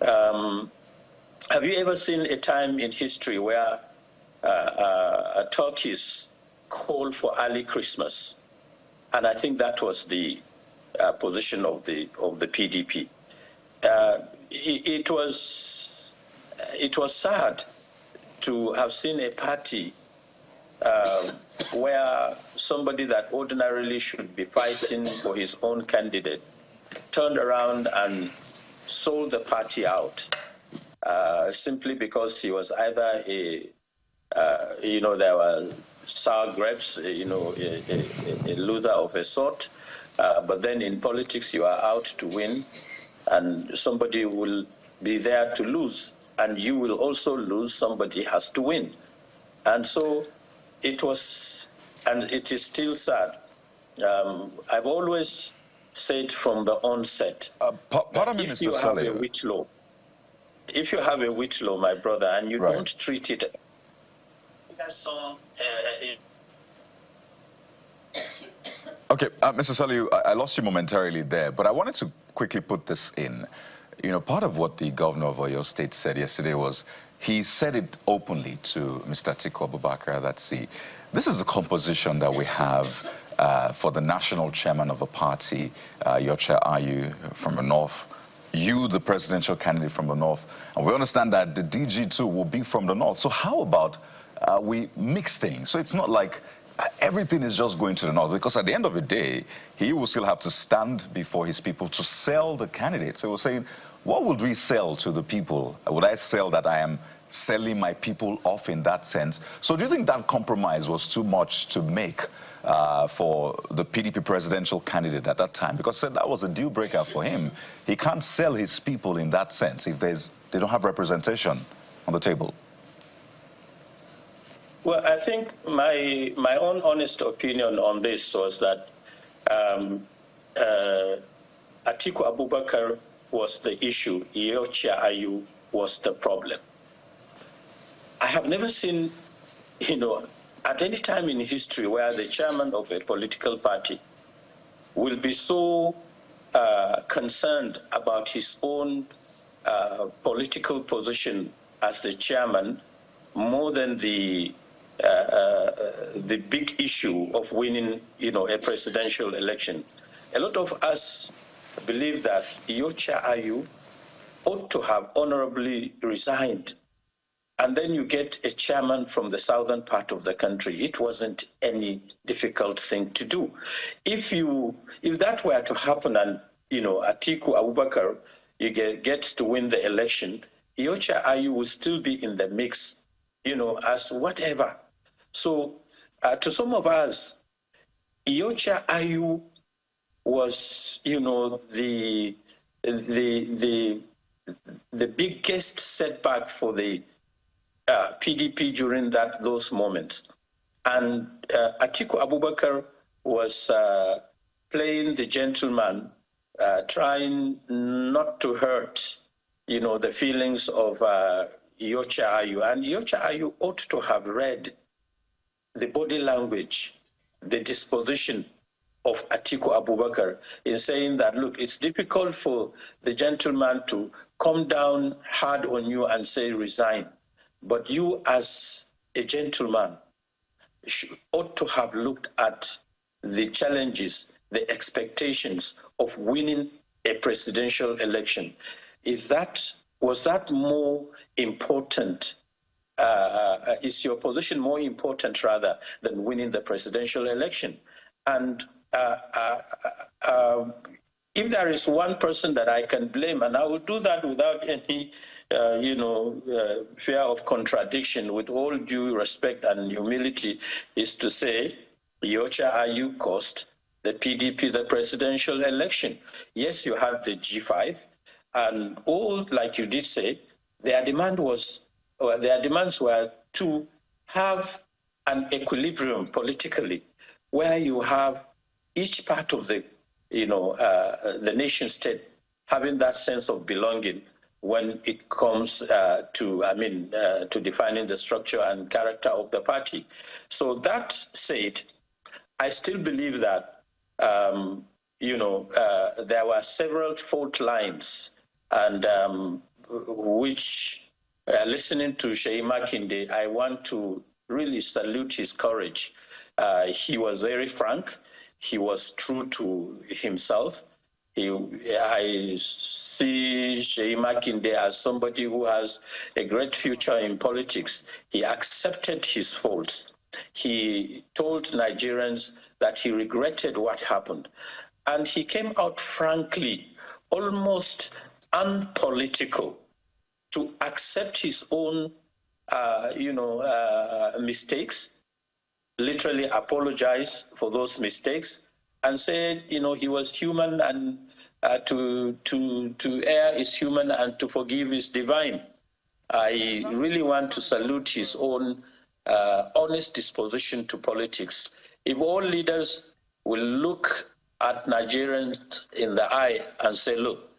Have you ever seen a time in history where turkeys call for early Christmas? And I think that was the position of the PDP. It was sad to have seen a party where somebody that ordinarily should be fighting for his own candidate turned around and sold the party out simply because he was either there were sour grapes, a loser of a sort. But then in politics, you are out to win, and somebody will be there to lose, and you will also lose. Somebody has to win. And so it was, and it is still sad. I've always said from the onset, pardon me, if Mr. you have a witch law, if you have a witch law, my brother, and you don't treat it, Okay, Mr. Saliu, I lost you momentarily there, but I wanted to quickly put this in. Part of what the governor of Oyo State said yesterday was he said it openly to Mr. Atiku Abubakar that, see, this is the composition that we have for the national chairman of a party, your chair Ayu from the north, you, the presidential candidate from the north, and we understand that the DG2 will be from the north. So how about we mix things? So it's not like everything is just going to the north, because at the end of the day, he will still have to stand before his people to sell the candidate. So he was saying, what would we sell to the people? Would I sell that I am selling my people off in that sense? So do you think that compromise was too much to make for the PDP presidential candidate at that time? Because that was a deal breaker for him. He can't sell his people in that sense if they don't have representation on the table. Well, I think my own honest opinion on this was that Atiku Abubakar was the issue, Yochia Ayu was the problem. I have never seen, at any time in history where the chairman of a political party will be so concerned about his own political position as the chairman more than the big issue of winning, a presidential election. A lot of us believe that Yochia Ayu ought to have honorably resigned, and then you get a chairman from the southern part of the country. It wasn't any difficult thing to do. If that were to happen, and Atiku Abubakar gets to win the election, Yochia Ayu will still be in the mix, as whatever. So to some of us, Yochia Ayu was, the biggest setback for the PDP during those moments. And Atiku Abubakar was playing the gentleman, trying not to hurt, the feelings of Yochia Ayu. And Yochia Ayu ought to have read the body language, the disposition of Atiku Abubakar in saying that, look, it's difficult for the gentleman to come down hard on you and say resign. But you as a gentleman ought to have looked at the challenges, the expectations of winning a presidential election. Was that more important? Is your position more important, rather, than winning the presidential election? And if there is one person that I can blame, and I will do that without any, fear of contradiction, with all due respect and humility, is to say, Yocha Ayu cost the PDP the presidential election. Yes, you had the G5, and all, like you did say, their demands were to have an equilibrium politically, where you have each part of the nation state having that sense of belonging when it comes to defining the structure and character of the party. So that said, I still believe that there were several fault lines, and listening to Sheyi Makinde, I want to really salute his courage. He was very frank. He was true to himself. I see Sheyi Makinde as somebody who has a great future in politics. He accepted his faults. He told Nigerians that he regretted what happened. And he came out frankly, almost unpolitical, to accept his own mistakes, literally apologize for those mistakes, and said, he was human, and to err is human, and to forgive is divine. I really want to salute his own honest disposition to politics. If all leaders will look at Nigerians in the eye and say, look,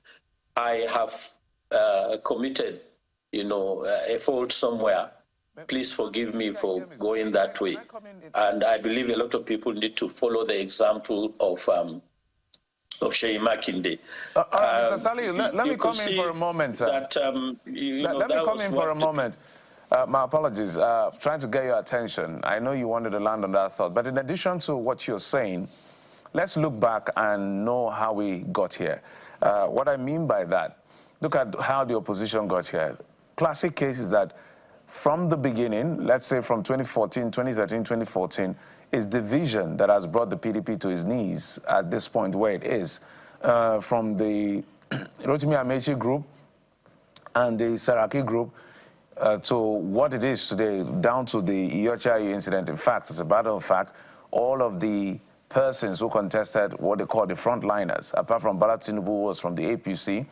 I have committed, a fault somewhere, please forgive me for going that way. And I believe a lot of people need to follow the example of Sheyi Makinde. Mr. Saliu, let me come in for a moment. Let me come in for a moment. My apologies, trying to get your attention. I know you wanted to land on that thought, but in addition to what you're saying, let's look back and know how we got here. What I mean by that, look at how the opposition got here. Classic case is that from the beginning, let's say from 2013, 2014, is division that has brought the PDP to its knees at this point where it is. From the Rotimi Amechi group and the Saraki group to what it is today, down to the Iyochayu incident. In fact, as a matter of fact, all of the persons who contested what they call the frontliners, apart from Bala Tinubu, was from the APC,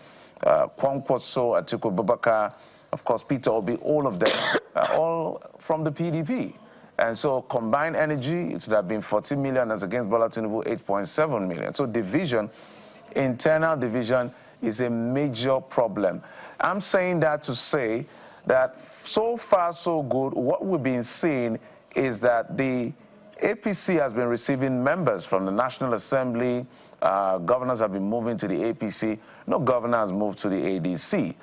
Kwankwaso, Atiku Abubakar, of course, Peter Obi, all of them, all from the PDP. And so combined energy, it would have been 40 million as against Bola Tinubu, 8.7 million. So division, internal division, is a major problem. I'm saying that to say that so far so good, what we've been seeing is that the APC has been receiving members from the National Assembly. Governors have been moving to the APC. No governor has moved to the ADC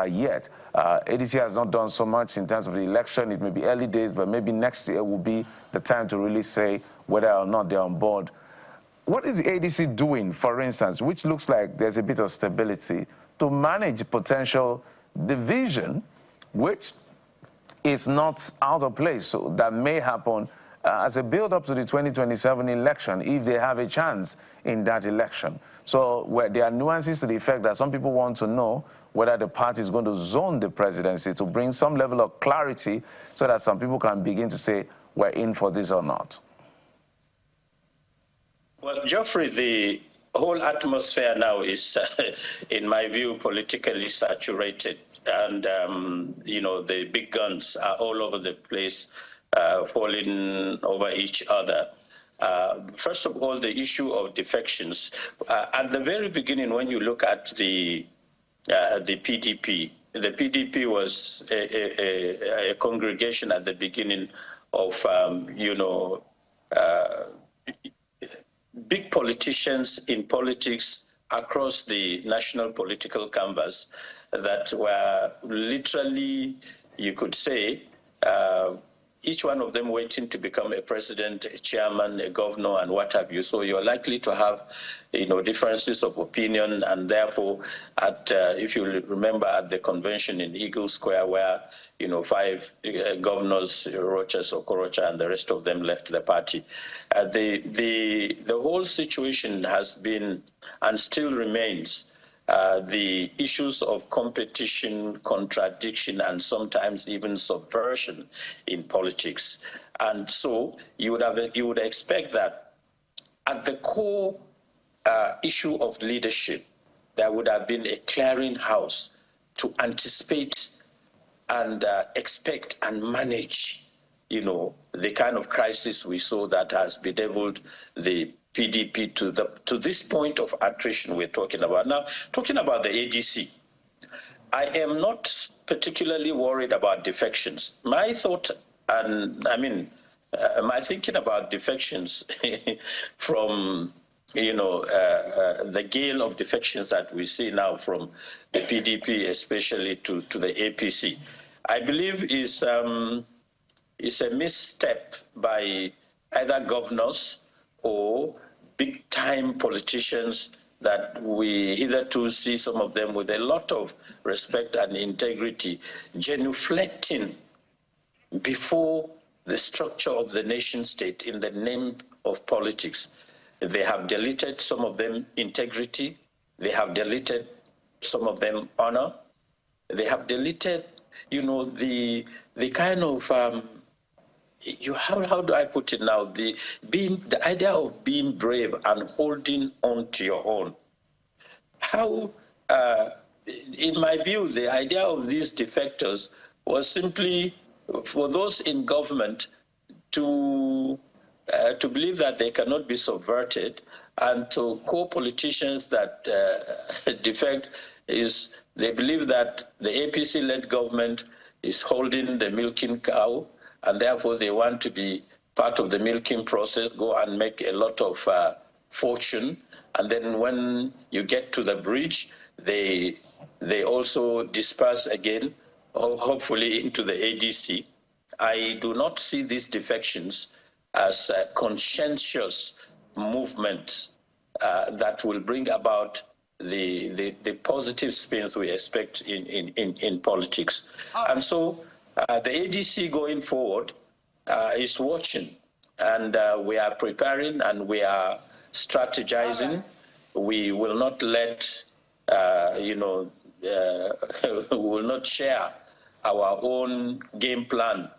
yet. ADC has not done so much in terms of the election. It may be early days, but maybe next year will be the time to really say whether or not they're on board. What is the ADC doing, for instance, which looks like there's a bit of stability, to manage potential division, which is not out of place? So that may happen as a build-up to the 2027 election, if they have a chance in that election. So where there are nuances to the effect that some people want to know whether the party is going to zone the presidency to bring some level of clarity so that some people can begin to say, we're in for this or not. Well, Geoffrey, the whole atmosphere now is, in my view, politically saturated. And, the big guns are all over the place, falling over each other. First of all, the issue of defections. At the very beginning, when you look at the PDP, the PDP was a congregation at the beginning of, big politicians in politics across the national political canvas that were literally, you could say, each one of them waiting to become a president, a chairman, a governor, and what have you. So you're likely to have, differences of opinion, and therefore, if you remember at the convention in Eagle Square, where 5 governors, Rochas, Okorocha, and the rest of them left the party, the whole situation has been and still remains. The issues of competition, contradiction, and sometimes even subversion in politics. And so you would expect that at the core issue of leadership, there would have been a clearinghouse to anticipate and expect and manage, the kind of crisis we saw that has bedeviled the PDP to this point of attrition we're talking about. Now, talking about the ADC, I am not particularly worried about defections. My thought, and my thinking about defections from, the gale of defections that we see now from the PDP, especially to the APC, I believe is a misstep by either governors or big-time politicians that we hitherto see some of them with a lot of respect and integrity, genuflecting before the structure of the nation-state in the name of politics. They have deleted some of them integrity. They have deleted some of them honor. They have deleted, the kind of how do I put it now? The idea of being brave and holding on to your own. How, in my view, the idea of these defectors was simply for those in government to believe that they cannot be subverted, and to co-politicians that defect is they believe that the APC-led government is holding the milking cow, and therefore they want to be part of the milking process, go and make a lot of fortune, and then when you get to the bridge, they also disperse again, hopefully into the ADC. I do not see these defections as conscientious movements that will bring about the positive spins we expect in politics. Right. And so the ADC going forward is watching, and we are preparing and we are strategizing. Right. We will not let, we will not share our own game plan.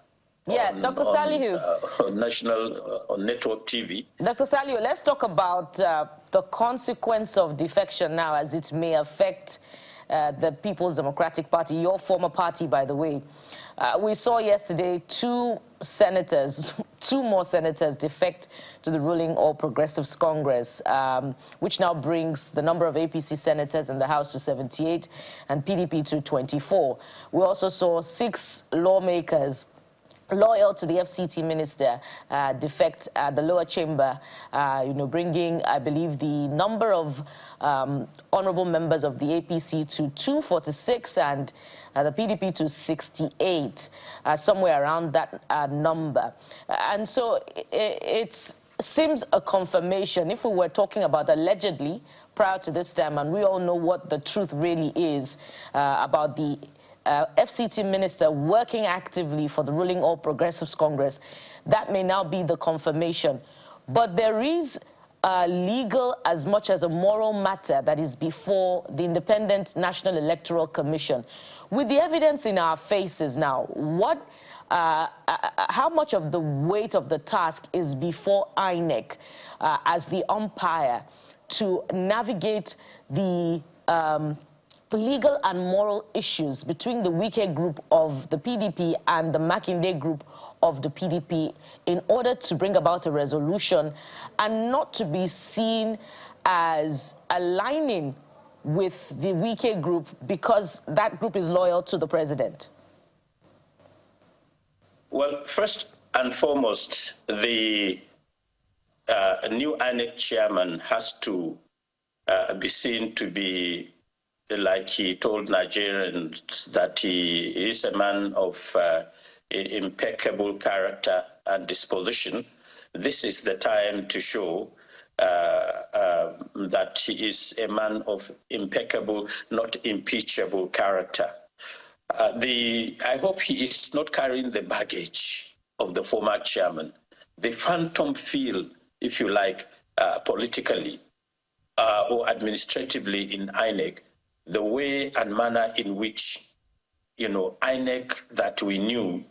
Yeah, Dr. Salihu. On national on network TV. Dr. Salihu, let's talk about the consequence of defection now, as it may affect the People's Democratic Party, your former party, by the way. We saw yesterday two more senators defect to the ruling All Progressives Congress, which now brings the number of APC senators in the House to 78 and PDP to 24. We also saw 6 lawmakers loyal to the FCT minister defect at the lower chamber, bringing, I believe, the number of honorable members of the APC to 246 and the PDP to 68, somewhere around that number. And so it seems a confirmation, if we were talking about allegedly prior to this time, and we all know what the truth really is about the FCT minister working actively for the ruling All Progressives Congress, that may now be the confirmation. But there is a legal as much as a moral matter that is before the Independent National Electoral Commission. With the evidence in our faces now, how much of the weight of the task is before INEC as the umpire to navigate the legal and moral issues between the Wike group of the PDP and the Makinde group of the PDP in order to bring about a resolution and not to be seen as aligning with the Wike group because that group is loyal to the president? Well, first and foremost, the new INEC chairman has to be seen to be like he told Nigerians that he is a man of impeccable character and disposition, this is the time to show that he is a man of impeccable, not impeachable character. I hope he is not carrying the baggage of the former chairman, the phantom feel, if you like, politically or administratively in INEC, the way and manner in which, INEC that we knew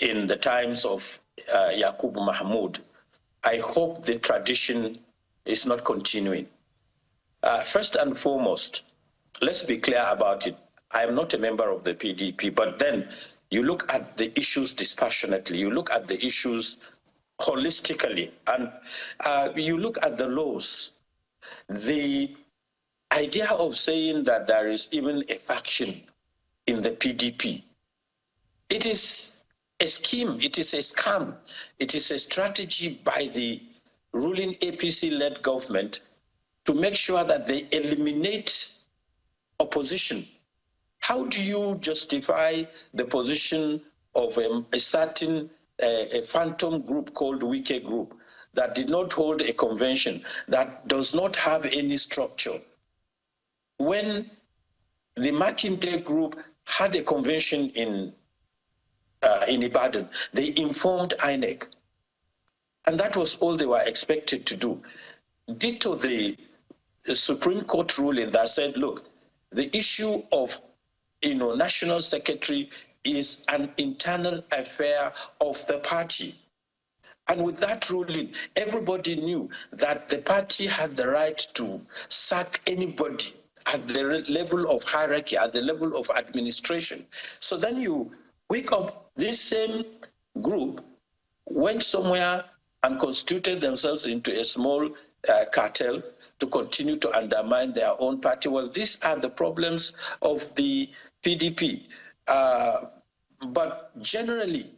in the times of Yakubu Mahmoud, I hope the tradition is not continuing. First and foremost, let's be clear about it. I am not a member of the PDP, but then you look at the issues dispassionately, you look at the issues holistically, and you look at the laws. The idea of saying that there is even a faction in the PDP, it is a scheme, it is a scam, it is a strategy by the ruling APC-led government to make sure that they eliminate opposition. How do you justify the position of a certain a phantom group called Wike Group that did not hold a convention, that does not have any structure, when the Makinde Group had a convention in Ibadan? They informed INEC, and that was all they were expected to do. Ditto the Supreme Court ruling that said, look, the issue of national secretary is an internal affair of the party. And with that ruling, everybody knew that the party had the right to sack anybody at the level of hierarchy, at the level of administration. So then you wake up, this same group went somewhere and constituted themselves into a small cartel to continue to undermine their own party. Well, these are the problems of the PDP. But generally,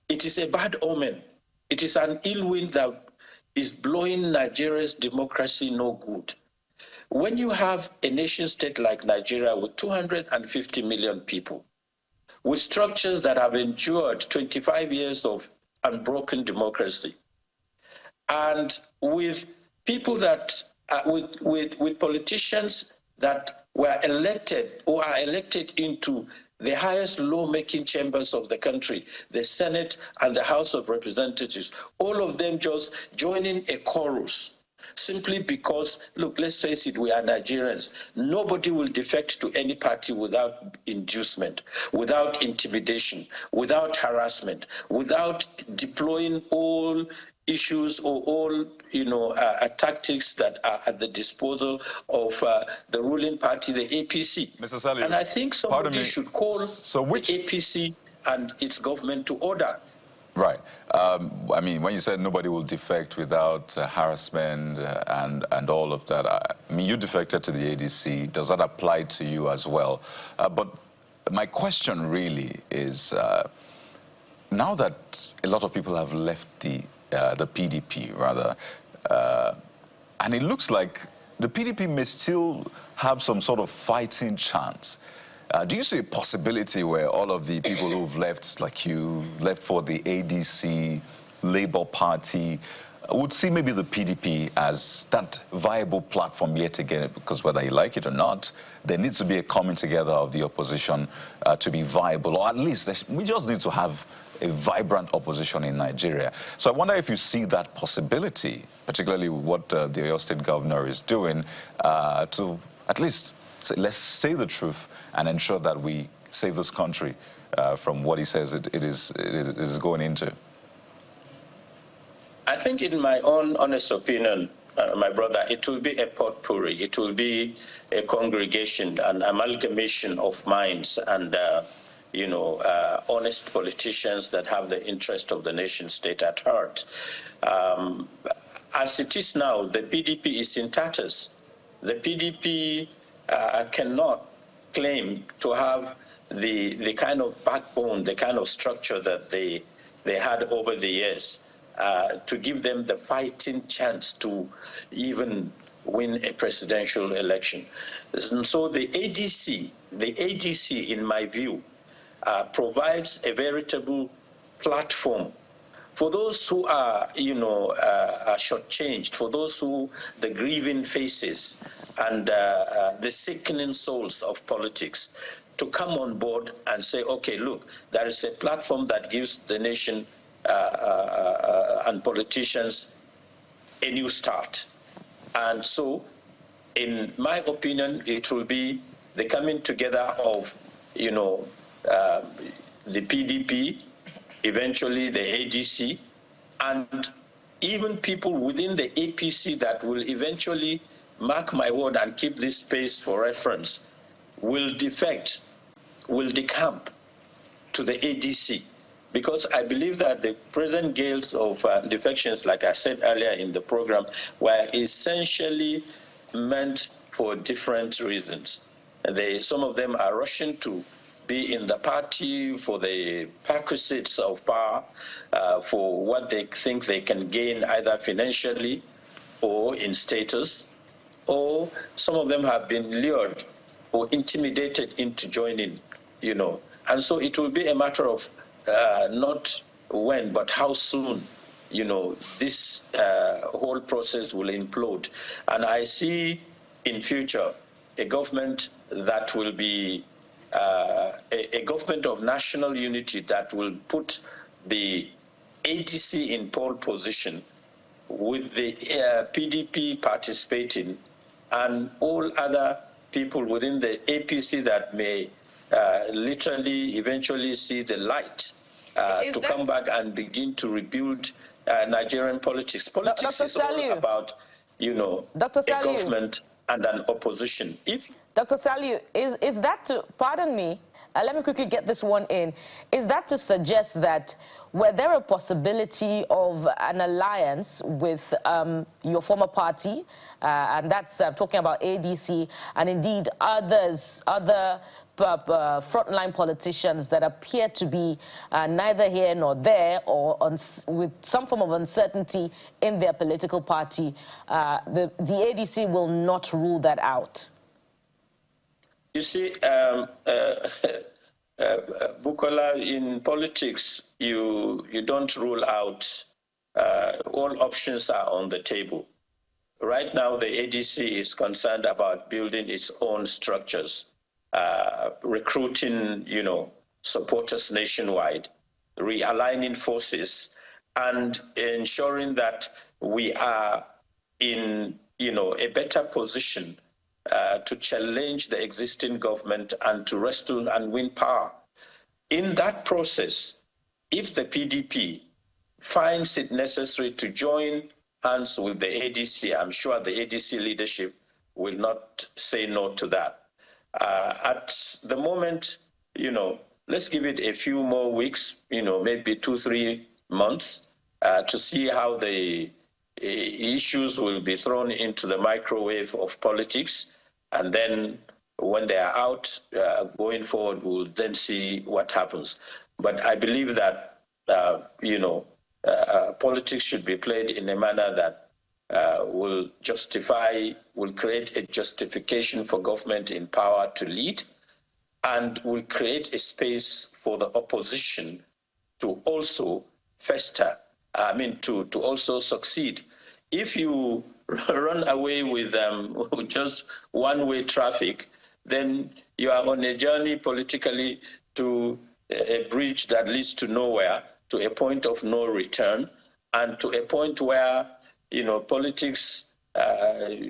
it is a bad omen. It is an ill wind that is blowing Nigeria's democracy no good. When you have a nation state like Nigeria with 250 million people, with structures that have endured 25 years of unbroken democracy, and with people that, with politicians that were elected or are elected into the highest lawmaking chambers of the country, the Senate and the House of Representatives, all of them just joining a chorus simply because, look, let's face it, we are Nigerians. Nobody will defect to any party without inducement, without intimidation, without harassment, without deploying all issues or all tactics that are at the disposal of the ruling party, the APC. Mr. Saliu, and I think somebody should call the APC and its government to order. Right. I mean, when you said nobody will defect without harassment and all of that, I mean, you defected to the ADC. Does that apply to you as well? But my question really is, now that a lot of people have left the PDP, rather, and it looks like the PDP may still have some sort of fighting chance. Do you see a possibility where all of the people who've left, like you, left for the ADC, Labour Party, would see maybe the PDP as that viable platform yet again? Because whether you like it or not, there needs to be a coming together of the opposition to be viable, or at least we just need to have a vibrant opposition in Nigeria. So I wonder if you see that possibility, particularly what the Oyo State governor is doing to at least, let's say the truth and ensure that we save this country from what he says it is going into. I think in my own honest opinion, my brother, it will be a potpourri. It will be a congregation, an amalgamation of minds and honest politicians that have the interest of the nation state at heart. As it is now, the PDP is in tatters. The PDP cannot claim to have the kind of backbone, the kind of structure that they had over the years to give them the fighting chance to even win a presidential election. And so the ADC, in my view, provides a veritable platform for those who are, are shortchanged, for those who, the grieving faces and the sickening souls of politics, to come on board and say, okay, look, there is a platform that gives the nation and politicians a new start. And so, in my opinion, it will be the coming together of, the PDP, eventually the ADC, and even people within the APC that will eventually, mark my word and keep this space for reference, will decamp to the ADC. Because I believe that the present gales of defections, like I said earlier in the program, were essentially meant for different reasons. Some of them are rushing to be in the party for the perquisites of power, for what they think they can gain either financially or in status, or some of them have been lured or intimidated into joining, And so it will be a matter of not when, but how soon, this whole process will implode. And I see in future a government that will be a government of national unity that will put the ADC in pole position, with the PDP participating, and all other people within the APC that may literally eventually see the light to come back and begin to rebuild Nigerian politics. Politics is all about, a government and an opposition. Dr. Saliu, is that to, pardon me, let me quickly get this one in. Is that to suggest that were there a possibility of an alliance with your former party, and that's talking about ADC, and indeed other frontline politicians that appear to be neither here nor there, or with some form of uncertainty in their political party, the ADC will not rule that out? You see, Bukola, in politics, you don't rule out. All options are on the table. Right now, the ADC is concerned about building its own structures, recruiting, supporters nationwide, realigning forces, and ensuring that we are in, a better position to challenge the existing government and to wrestle and win power. In that process, if the PDP finds it necessary to join hands with the ADC, I'm sure the ADC leadership will not say no to that. At the moment, let's give it a few more weeks, maybe 2-3 months, to see how the issues will be thrown into the microwave of politics. And then when they are out, going forward, we'll then see what happens. But I believe that, politics should be played in a manner that will create a justification for government in power to lead, and will create a space for the opposition to also fester, to also succeed. If you run away with just one-way traffic, then you are on a journey politically to a bridge that leads to nowhere, to a point of no return, and to a point where, politics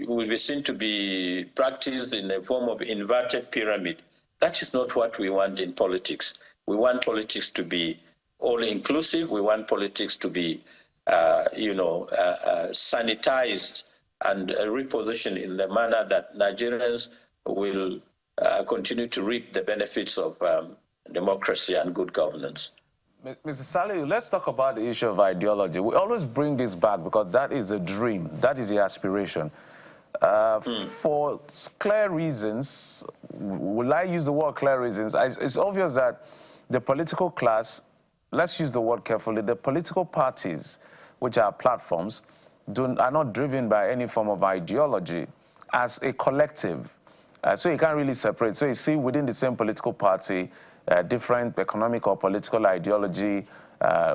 will be seen to be practiced in a form of inverted pyramid. That is not what we want in politics. We want politics to be all-inclusive. We want politics to be, sanitized and repositioned in the manner that Nigerians will continue to reap the benefits of democracy and good governance. Mr. Saliu, let's talk about the issue of ideology. We always bring this back because that is a dream, that is the aspiration. For clear reasons, will I use the word clear reasons? It's obvious that the political class, let's use the word carefully, the political parties, which are platforms, are not driven by any form of ideology as a collective. So you can't really separate. So you see within the same political party, different economic or political ideology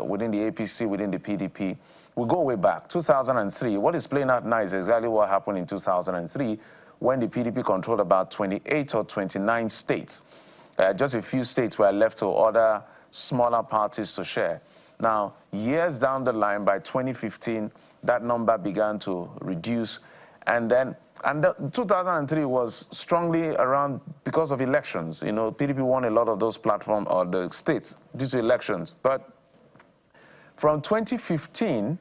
within the APC, within the PDP. We go way back, 2003. What is playing out now is exactly what happened in 2003 when the PDP controlled about 28 or 29 states. Just a few states were left to other smaller parties to share. Now, years down the line, by 2015, that number began to reduce. And 2003 was strongly around because of elections. You know, PDP won a lot of those platforms or the states due to elections. But from 2015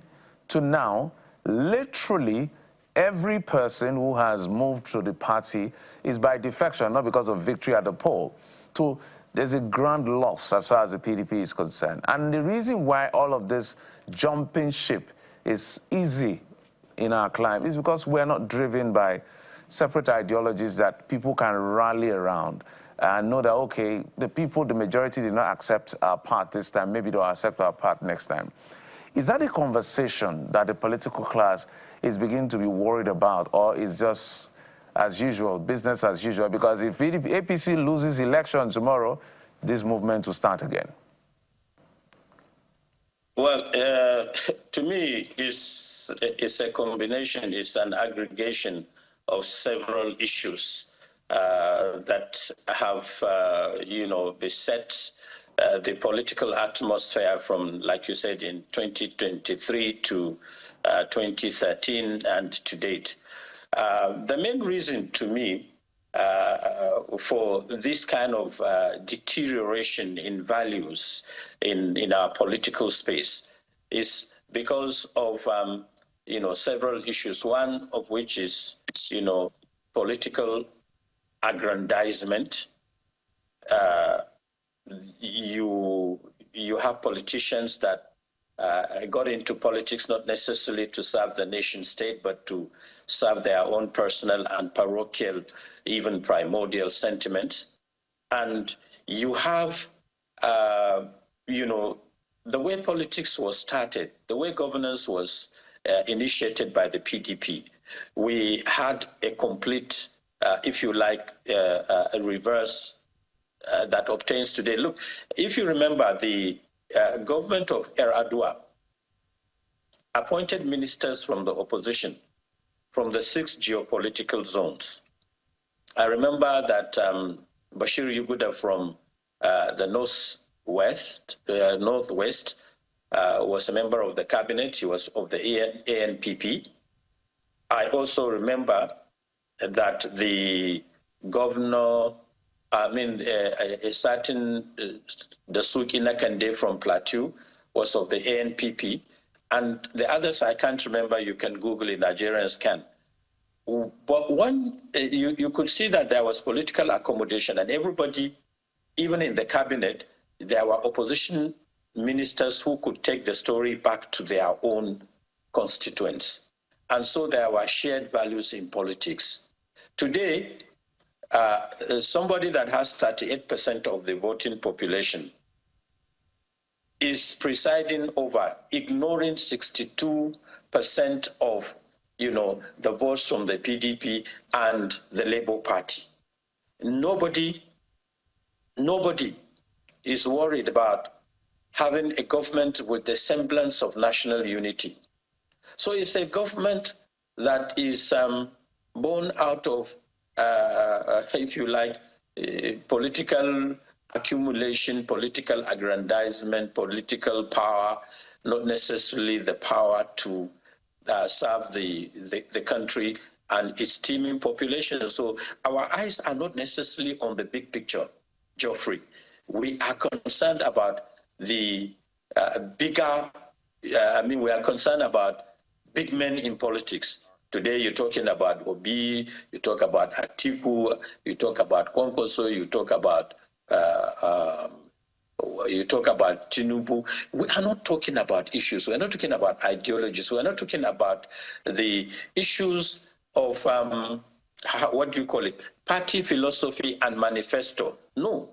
to now, literally every person who has moved to the party is by defection, not because of victory at the poll. So there's a grand loss as far as the PDP is concerned. And the reason why all of this jumping ship is easy in our climb is because we're not driven by separate ideologies that people can rally around and know that, okay, the people, the majority did not accept our part this time, maybe they'll accept our part next time. Is that a conversation that the political class is beginning to be worried about, or is just as usual, business as usual? Because if APC loses election tomorrow, this movement will start again. Well, to me, it's a combination, it's an aggregation of several issues that have, you know, beset the political atmosphere from, like you said, in 2023 to 2013 and to date. The main reason to me for this kind of deterioration in values in our political space is because of you know, several issues. One of which is, you know, political aggrandizement. You have politicians that got into politics not necessarily to serve the nation state, but to serve their own personal and parochial, even primordial sentiments. And you have, you know, the way politics was started, the way governance was initiated by the PDP. We had a complete, if you like, a reverse that obtains today. Look, if you remember, the government of Yar'Adua appointed ministers from the opposition from the 6 geopolitical zones. I remember that Bashir Yuguda from the northwest was a member of the cabinet. He was of the ANPP. I also remember that the governor, a certain Dasuki Nakande from Plateau was of the ANPP. And the others I can't remember, you can Google it, Nigerians can. But one, you could see that there was political accommodation, and everybody, even in the cabinet, there were opposition ministers who could take the story back to their own constituents. And so there were shared values in politics. Today, somebody that has 38% of the voting population is presiding over, ignoring 62% of, you know, the votes from the PDP and the Labour Party. Nobody is worried about having a government with the semblance of national unity. So it's a government that is born out of, if you like, political accumulation, political aggrandizement, political power, not necessarily the power to serve the country and its teeming population. So our eyes are not necessarily on the big picture, Geoffrey. We are concerned about the bigger, we are concerned about big men in politics. Today you're talking about Obi, you talk about Atiku, you talk about Kwankwaso, you talk about Tinubu. We are not talking about issues. We're not talking about ideologies. We're not talking about the issues of, what do you call it, party philosophy and manifesto. No.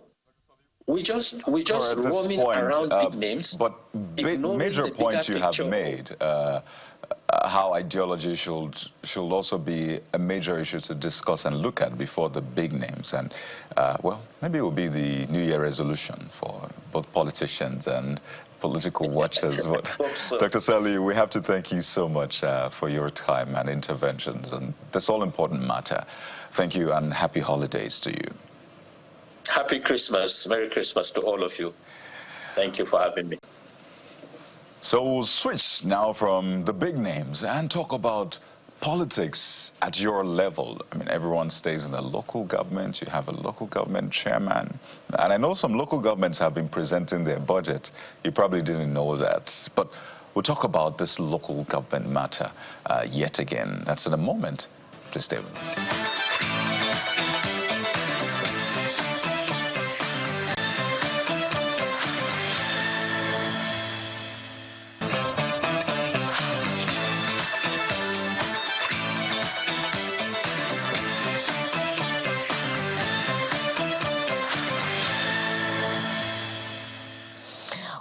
We just roaming around big names. But major points you have made. how ideology should also be a major issue to discuss and look at before the big names. And, well, maybe it will be the New Year resolution for both politicians and political watchers. But So. Dr. Sally, we have to thank you so much for your time and interventions on this all-important matter. Thank you and happy holidays to you. Happy Christmas. Merry Christmas to all of you. Thank you for having me. So we'll switch now from the big names and talk about politics at your level. I mean, everyone stays in a local government. You have a local government chairman. And I know some local governments have been presenting their budget. You probably didn't know that. But we'll talk about this local government matter yet again. That's in a moment. Please stay with us.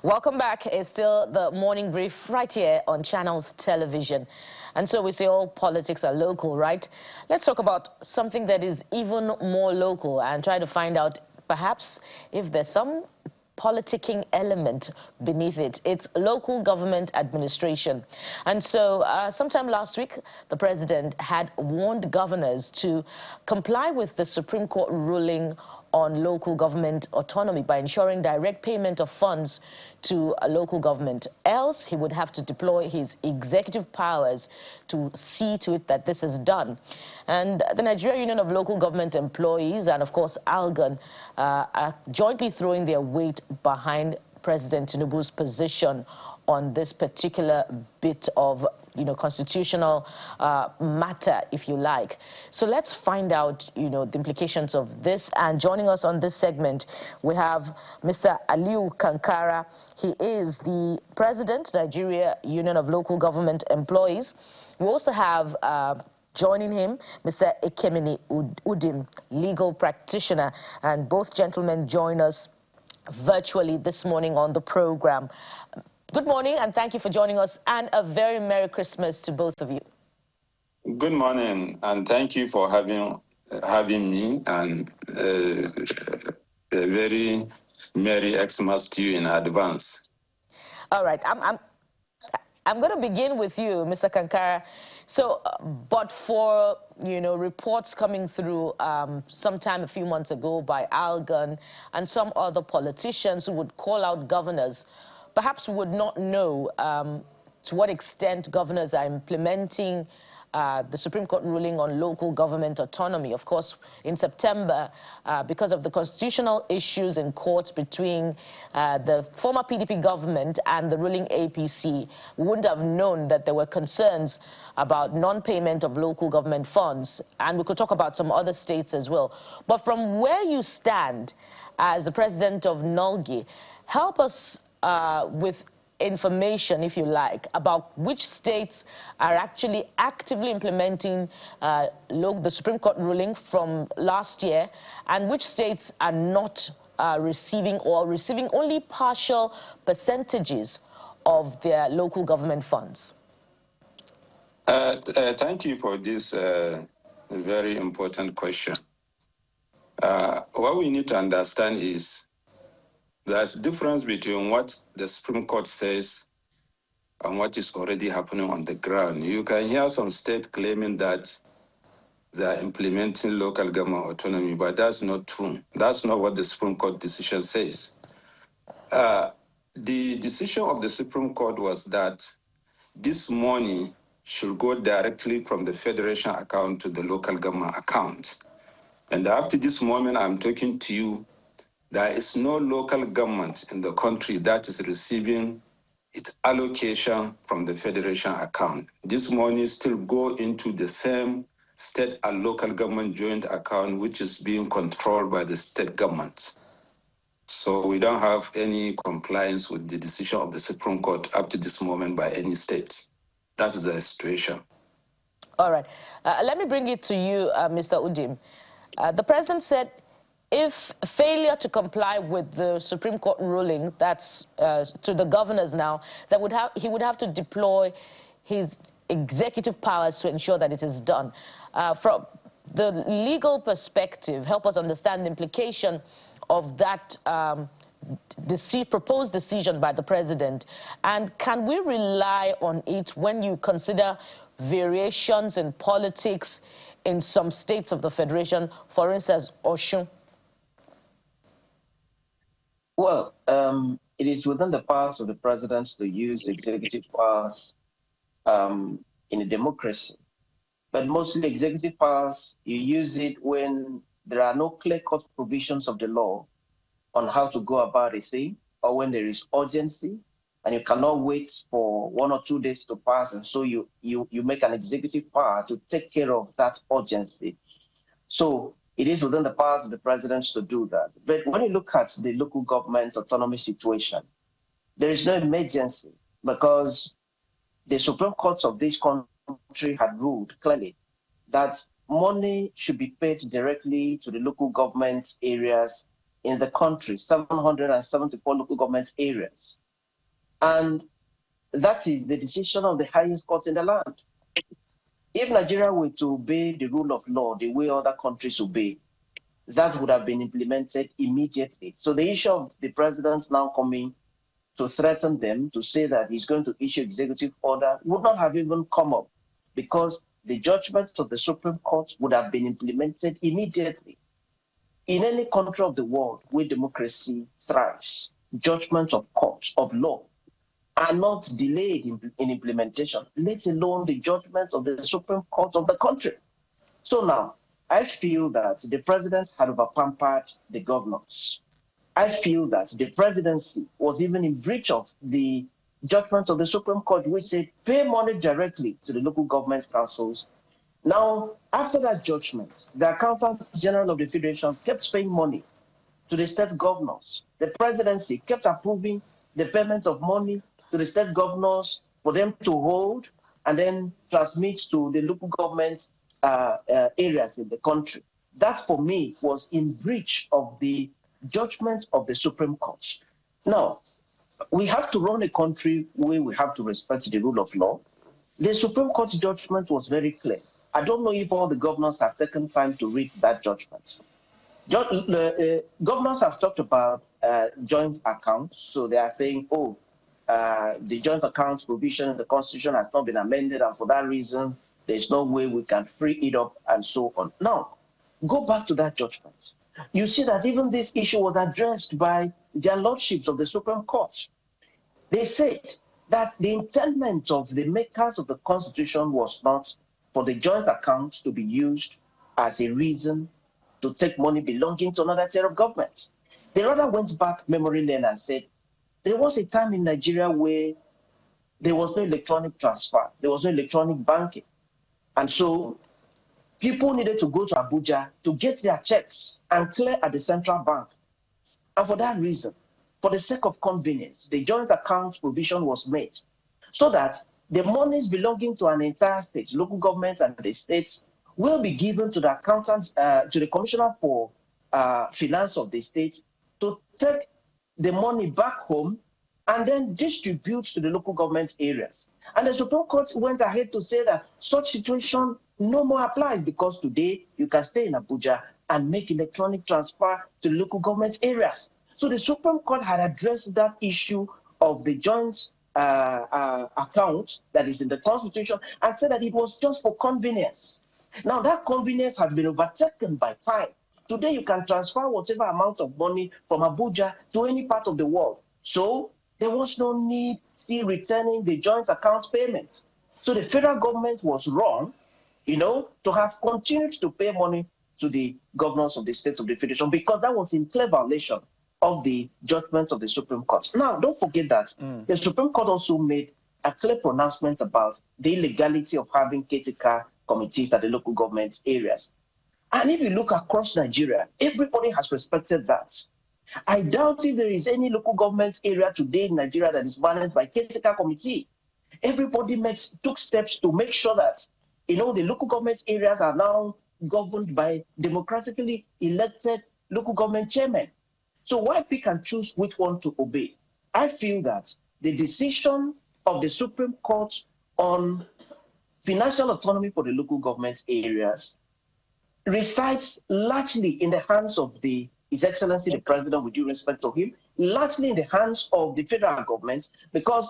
Welcome back. It's still the morning brief right here on Channels Television. And so we say all politics are local, right? Let's talk about something that is even more local and try to find out perhaps if there's some politicking element beneath it. It's local government administration. And so sometime last week, the president had warned governors to comply with the Supreme Court ruling on local government autonomy by ensuring direct payment of funds to a local government. Else, he would have to deploy his executive powers to see to it that this is done. And the Nigeria Union of Local Government Employees and, of course, ALGON are jointly throwing their weight behind President Tinubu's position on this particular bit of, constitutional matter, if you like. So let's find out, the implications of this. And joining us on this segment, we have Mr. Aliu Kankara. He is the president, Nigeria Union of Local Government Employees. We also have joining him, Mr. Ekemini Udim, legal practitioner, and both gentlemen join us virtually this morning on the program. Good morning, and thank you for joining us, and a very Merry Christmas to both of you. Good morning, and thank you for having me, and a very Merry Xmas to you in advance. All right, I'm going to begin with you, Mr. Kankara. So, but for, reports coming through sometime a few months ago by ALGON and some other politicians who would call out governors, perhaps we would not know to what extent governors are implementing the Supreme Court ruling on local government autonomy. Of course, in September, because of the constitutional issues in court between the former PDP government and the ruling APC, we wouldn't have known that there were concerns about non-payment of local government funds. And we could talk about some other states as well. But from where you stand as the president of NULGI, help us with information, if you like, about which states are actually actively implementing the Supreme Court ruling from last year, and which states are not receiving or receiving only partial percentages of their local government funds. Thank you for this very important question. What we need to understand is there's a difference between what the Supreme Court says and what is already happening on the ground. You can hear some states claiming that they are implementing local government autonomy, but that's not true. That's not what the Supreme Court decision says. The decision of the Supreme Court was that this money should go directly from the federation account to the local government account. And after this moment I'm talking to you, there is no local government in the country that is receiving its allocation from the federation account. This money still go into the same state and local government joint account, which is being controlled by the state government. So we don't have any compliance with the decision of the Supreme Court up to this moment by any state. That is the situation. All right. Let me bring it to you, Mr. Udim. The president said if failure to comply with the Supreme Court ruling, that's to the governors now, that he would have to deploy his executive powers to ensure that it is done. From the legal perspective, help us understand the implication of that proposed decision by the president, and can we rely on it when you consider variations in politics in some states of the federation, for instance, Osun? Well, it is within the powers of the president to use executive powers in a democracy. But mostly executive powers, you use it when there are no clear-cut provisions of the law on how to go about a thing, or when there is urgency and you cannot wait for 1 or 2 days to pass, and so you make an executive power to take care of that urgency. So it is within the powers of the president to do that. But when you look at the local government autonomy situation, there is no emergency because the Supreme Court of this country had ruled clearly that money should be paid directly to the local government areas in the country, 774 local government areas. And that is the decision of the highest court in the land. If Nigeria were to obey the rule of law the way other countries obey, that would have been implemented immediately. So the issue of the president now coming to threaten them, to say that he's going to issue executive order, would not have even come up, because the judgments of the Supreme Court would have been implemented immediately. In any country of the world where democracy thrives, judgments of courts of law are not delayed in implementation, let alone the judgments of the Supreme Court of the country. So now, I feel that the president had over-pampered the governors. I feel that the presidency was even in breach of the judgment of the Supreme Court, which said pay money directly to the local government councils. Now, after that judgment, the Accountant General of the Federation kept paying money to the state governors. The presidency kept approving the payment of money to the state governors for them to hold and then transmit to the local government areas in the country. That, for me, was in breach of the judgment of the Supreme Court. Now, we have to run a country where we have to respect the rule of law. The Supreme Court's judgment was very clear. I don't know if all the governors have taken time to read that judgment. Governors have talked about joint accounts. So they are saying, oh, the joint accounts provision in the Constitution has not been amended, and for that reason, there's no way we can free it up, and so on. Now, go back to that judgment. You see that even this issue was addressed by their lordships of the Supreme Court. They said that the intent of the makers of the Constitution was not for the joint accounts to be used as a reason to take money belonging to another tier of government. They rather went back memory lane and said, there was a time in Nigeria where there was no electronic transfer, there was no electronic banking. And so people needed to go to Abuja to get their checks and clear at the central bank. And for that reason, for the sake of convenience, the joint accounts provision was made so that the monies belonging to an entire state, local governments and the states, will be given to the accountants, to the commissioner for finance of the state, to take the money back home and then distribute to the local government areas. And the Supreme Court went ahead to say that such situation no more applies, because today you can stay in Abuja and make electronic transfer to local government areas. So the Supreme Court had addressed that issue of the joint account that is in the Constitution and said that it was just for convenience. Now that convenience has been overtaken by time. Today you can transfer whatever amount of money from Abuja to any part of the world. So there was no need still returning the joint account payment. So the federal government was wrong, to have continued to pay money to the governors of the states of the federation, because that was in clear violation of the judgment of the Supreme Court. Now, don't forget that the Supreme Court also made a clear pronouncement about the illegality of having caretaker committees at the local government areas. And if you look across Nigeria, everybody has respected that. I doubt if there is any local government area today in Nigeria that is managed by caretaker committee. Everybody took steps to make sure that, the local government areas are now governed by democratically elected local government chairmen. So why pick and choose which one to obey? I feel that the decision of the Supreme Court on financial autonomy for the local government areas resides largely in the hands of His Excellency the President, with due respect to him, largely in the hands of the federal government, because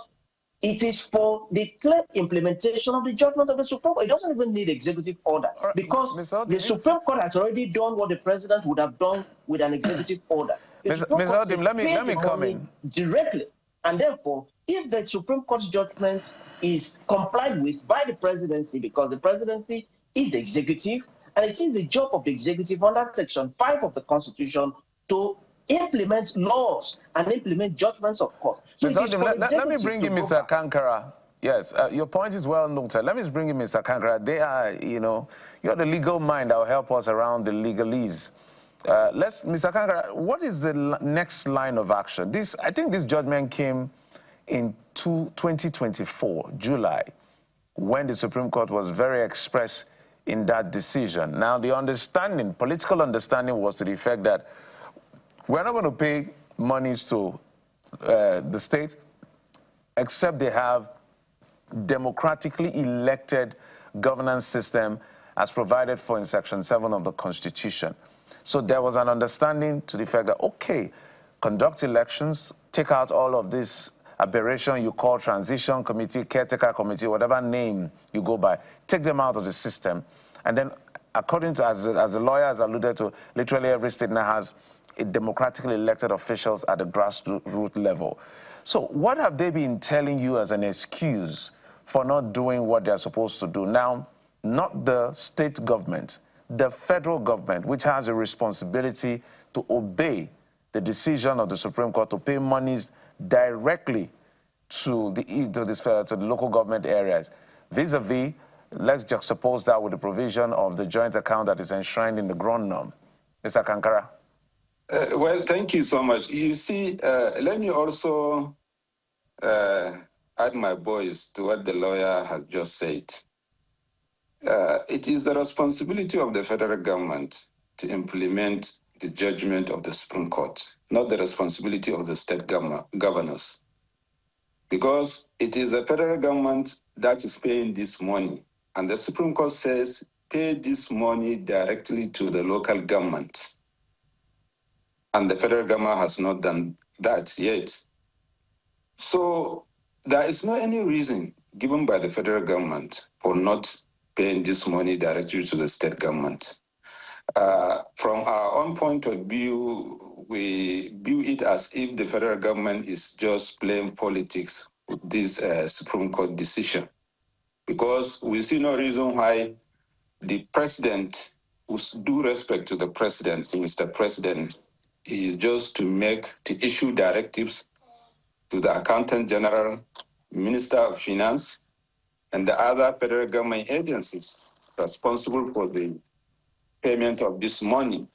it is for the clear implementation of the judgment of the Supreme Court. It doesn't even need executive order, because the Supreme Court has already done what the President would have done with an executive order. The Supreme Court said, let me come in directly. And therefore, if the Supreme Court's judgment is complied with by the presidency, because the presidency is the executive, and it is the job of the executive under Section 5 of the Constitution to implement laws and implement judgments of court. So let me bring in Mr. Kankara. Yes, your point is well noted. Let me bring in Mr. Kankara. They are, you're the legal mind that will help us around the legalese. Mr. Kankara, what is the next line of action? I think this judgment came in 2024, July, when the Supreme Court was very express in that decision. Now, the understanding, political understanding, was to the effect that we're not going to pay monies to the state except they have democratically elected governance system as provided for in Section 7 of the Constitution. So there was an understanding to the effect that, okay, conduct elections, take out all of this aberration you call transition committee, caretaker committee, whatever name you go by, take them out of the system. And then, according to, as the lawyer has alluded to, literally every state now has democratically elected officials at the grassroots level. So what have they been telling you as an excuse for not doing what they're supposed to do? Now, not the state government, the federal government, which has a responsibility to obey the decision of the Supreme Court to pay monies directly to the local government areas. Vis-a-vis, let's juxtapose that with the provision of the joint account that is enshrined in the Grand Norm. Mr. Kankara. Well, thank you so much. You see, let me also add my voice to what the lawyer has just said. It is the responsibility of the federal government to implement the judgment of the Supreme Court, not the responsibility of the state governors. Because it is the federal government that is paying this money. And the Supreme Court says, pay this money directly to the local government. And the federal government has not done that yet. So there is no any reason given by the federal government for not paying this money directly to the state government. From our own point of view, we view it as if the federal government is just playing politics with this Supreme Court decision, because we see no reason why the president, with due respect to the president, Mr. President, is just to issue directives to the Accountant General, Minister of Finance, and the other federal government agencies responsible for the payment of this money.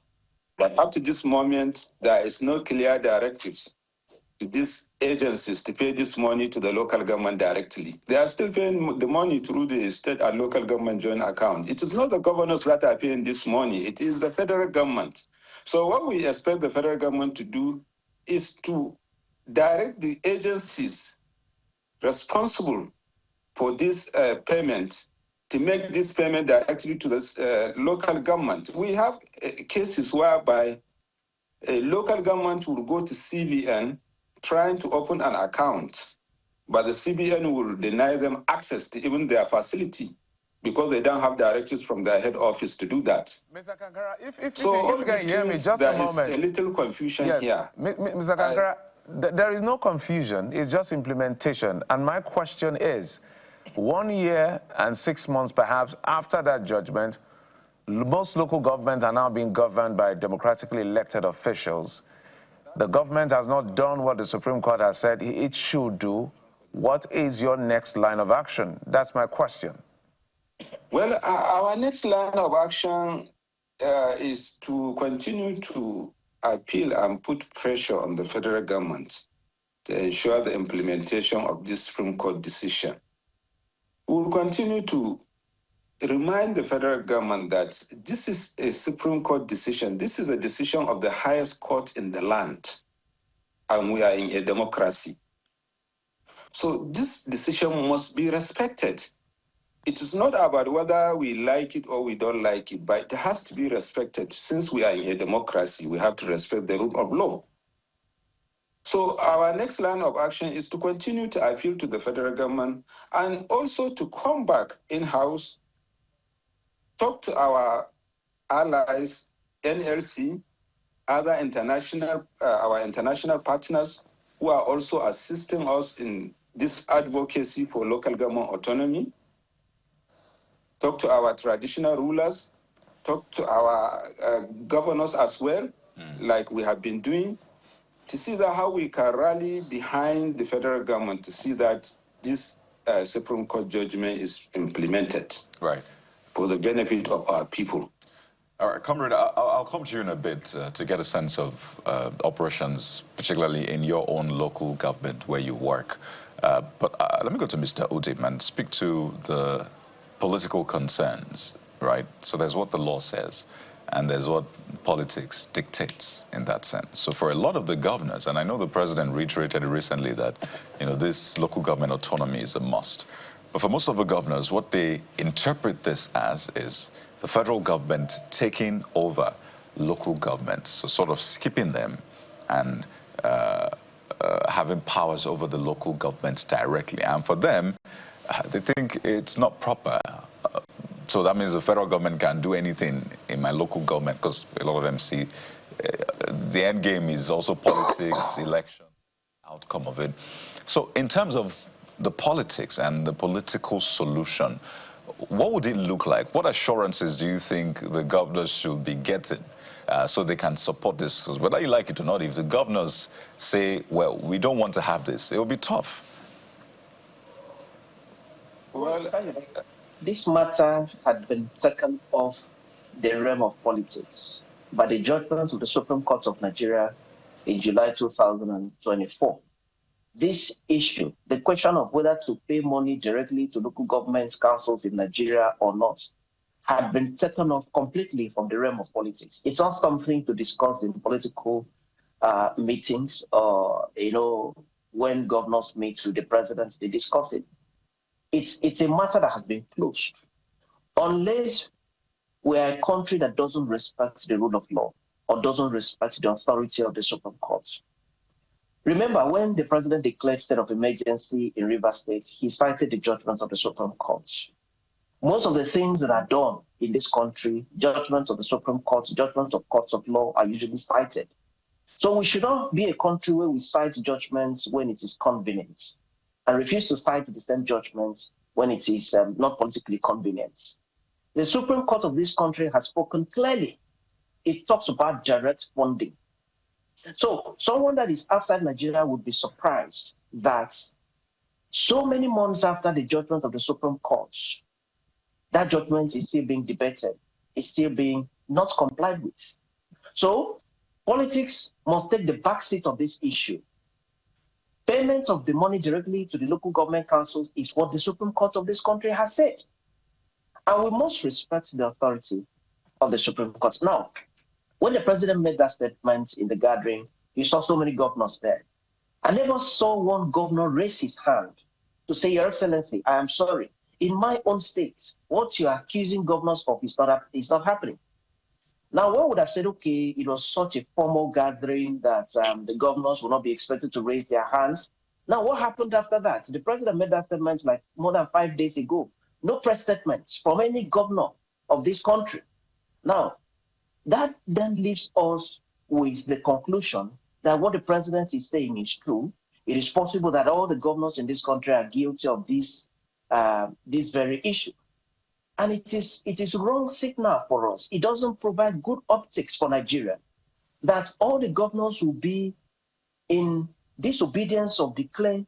But up to this moment, there is no clear directives to these agencies to pay this money to the local government directly. They are still paying the money through the state and local government joint account. It is not the governors that are paying this money. It is the federal government. So what we expect the federal government to do is to direct the agencies responsible for this payment to make this payment directly to the local government. We have cases whereby a local government will go to CBN trying to open an account, but the CBN will deny them access to even their facility because they don't have directives from their head office to do that. Mr. Kankara, if you can hear me just a moment. There is a little confusion here. Mr. Kankara, there is no confusion. It's just implementation. And my question is, 1 year and 6 months perhaps after that judgment, most local governments are now being governed by democratically elected officials. The government has not done what the Supreme Court has said it should do. What is your next line of action? That's my question. Well, our next line of action is to continue to appeal and put pressure on the federal government to ensure the implementation of this Supreme Court decision. We will continue to remind the federal government that this is a Supreme Court decision. This is a decision of the highest court in the land, and we are in a democracy. So this decision must be respected. it is not about whether we like it or we don't like it, but it has to be respected. Since we are in a democracy, we have to respect the rule of law. So our next line of action is to continue to appeal to the federal government and also to come back in-house, talk to our allies, NLC, other international, our international partners who are also assisting us in this advocacy for local government autonomy, talk to our traditional rulers, talk to our governors as well, like we have been doing, to see that how we can rally behind the federal government to see that this Supreme Court judgment is implemented. Right. For the benefit of our people. All right, Comrade, I'll come to you in a bit to get a sense of operations, particularly in your own local government where you work. But let me go to Mr. Udim and speak to the political concerns, right? So there's what the law says, and there's what politics dictates in that sense. So for a lot of the governors, and I know the president reiterated recently that, you know, this local government autonomy is a must. But for most of the governors, what they interpret this as is the federal government taking over local governments, so sort of skipping them and having powers over the local government directly. And for them, they think it's not proper. So that means the federal government can do anything in my local government, because a lot of them see the end game is also politics, election, outcome of it. So in terms of the politics and the political solution, what would it look like? What assurances do you think the governors should be getting so they can support this? Because whether you like it or not, if the governors say, well, we don't want to have this, it will be tough. Well, this matter had been taken off the realm of politics by the judgment of the Supreme Court of Nigeria in July 2024. This issue, the question of whether to pay money directly to local government councils in Nigeria or not, had been taken off completely from the realm of politics. It's not something to discuss in political meetings or, you know, when governors meet with the president, they discuss it. It's a matter that has been closed. Unless we're a country that doesn't respect the rule of law or doesn't respect the authority of the Supreme Court. Remember, when the president declared state of emergency in Rivers State, he cited the judgments of the Supreme Court. Most of the things that are done in this country, judgments of the Supreme Court, judgments of courts of law, are usually cited. So we should not be a country where we cite judgments when it is convenient and refuse to cite the same judgments when it is not politically convenient. The Supreme Court of this country has spoken clearly. It talks about direct funding. So someone that is outside Nigeria would be surprised that so many months after the judgment of the Supreme Court, that judgment is still being debated, is still being not complied with. So politics must take the backseat of this issue. Payment of the money directly to the local government councils is what the Supreme Court of this country has said. And we must respect the authority of the Supreme Court. Now, when the president made that statement in the gathering, you saw so many governors there. I never saw one governor raise his hand to say, Your Excellency, I am sorry. In my own state, what you are accusing governors of is not happening. Now, one would have said, okay, it was such a formal gathering that the governors will not be expected to raise their hands. Now, what happened after that? The president made that statement like more than 5 days ago. No press statements from any governor of this country. Now, that then leaves us with the conclusion that what the president is saying is true. It is possible that all the governors in this country are guilty of this very issue. And it is wrong signal for us. It doesn't provide good optics for Nigeria that all the governors will be in disobedience of the clear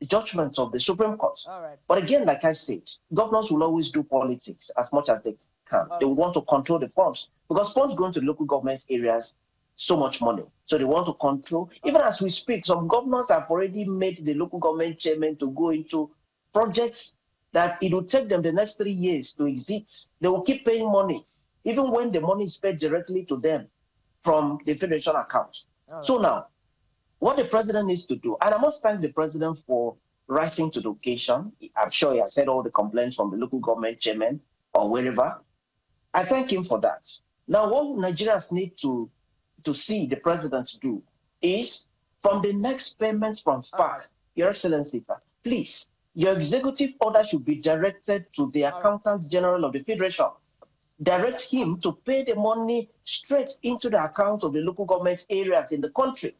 judgments of the Supreme Court. Right. But again, like I said, governors will always do politics as much as they can. They will want to control the funds because funds going to the local government areas so much money. So they want to control. Even as we speak, some governors have already made the local government chairman to go into projects that it will take them the next 3 years to exit. They will keep paying money, even when the money is paid directly to them from the federation account. Right. So now, what the president needs to do, and I must thank the president for rising to the occasion. I'm sure he has heard all the complaints from the local government chairman or wherever. I thank him for that. Now, what Nigerians need to see the president do is, from the next payment from FARC, Your Excellency, sir, please, your executive order should be directed to the Accountant General of the Federation. Direct him to pay the money straight into the account of the local government areas in the country.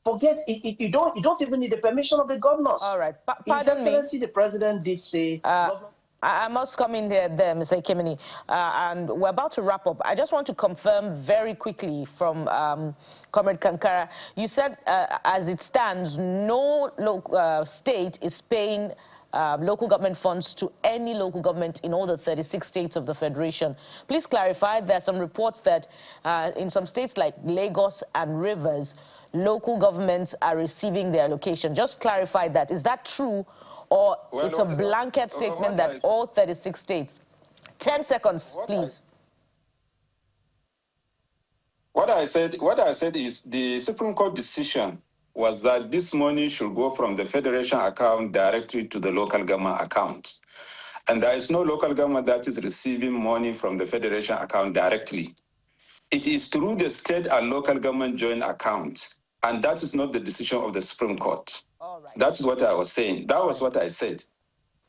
Forget it, you don't even need the permission of the governors. All right, His Excellency, the president did say. I must come in there, Mr. Ikemini, and we're about to wrap up. I just want to confirm very quickly from Comrade Kankara. You said, as it stands, no state is paying local government funds to any local government in all the 36 states of the Federation. Please clarify. There are some reports that in some states like Lagos and Rivers, local governments are receiving their allocation. Just clarify that. Is that true? Or it's a blanket statement that all 36 states. 10 seconds, please. What I said is the Supreme Court decision was that this money should go from the Federation account directly to the local government account. And there is no local government that is receiving money from the Federation account directly. It is through the state and local government joint account. And that is not the decision of the Supreme Court. That's what I was saying. That was what I said.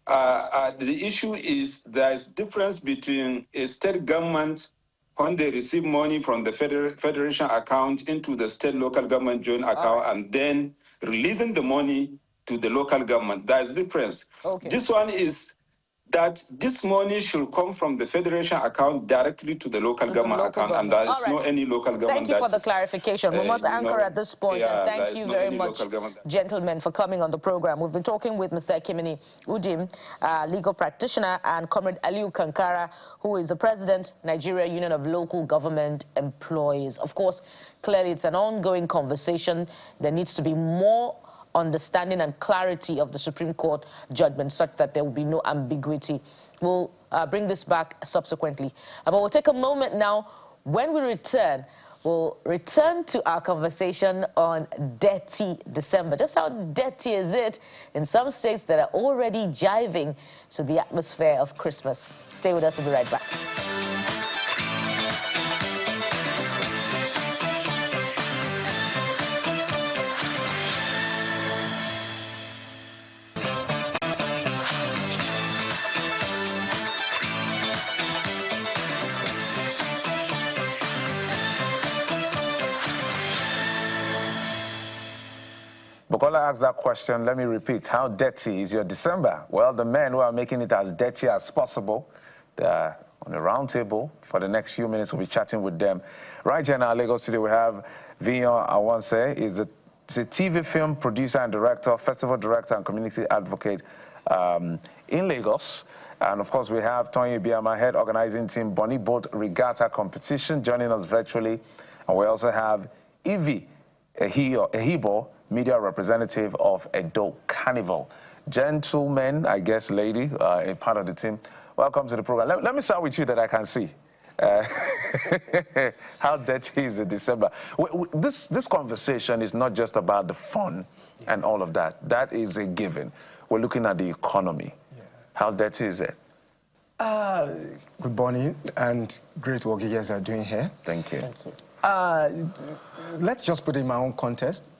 The issue is there is difference between a state government when they receive money from the federation account into the state local government joint account and then releasing the money to the local government. There is difference. Okay. This one is that this money should come from the federation account directly to the local government account, and there is no any local government. Thank you for the clarification. We must anchor at this point, and thank you very much, gentlemen, for coming on the program. We've been talking with Mr. Ikemini Udim, legal practitioner, and Comrade Aliu Kankara, who is the president, Nigeria Union of Local Government Employees. Of course, clearly it's an ongoing conversation. There needs to be more understanding and clarity of the Supreme Court judgment such that there will be no ambiguity. We'll bring this back subsequently. But we'll take a moment now. When we return, we'll return to our conversation on Detty December. Just how dirty is it in some states that are already jiving to the atmosphere of Christmas? Stay with us. We'll be right back. Bukola asked that question. Let me repeat. How dirty is your December? Well, the men who are making it as dirty as possible, they're on the round table. For the next few minutes, we'll be chatting with them. Right here in our Lagos City, we have Viyon Awanse. He's a TV film producer and director, festival director and community advocate in Lagos. And of course, we have Tony Biama, head organizing team, Bonnie Boat Regatta Competition, joining us virtually. And we also have Evie Ehibo, media representative of Edo Carnival. Gentlemen, I guess lady, a part of the team, welcome to the program. Let me start with you that I can see. How dirty is it December? This conversation is not just about the fun and all of that. That is a given. We're looking at the economy. Yeah. How dirty is it? Good morning, and great work you guys are doing here. Thank you. Thank you. Let's just put it in my own context.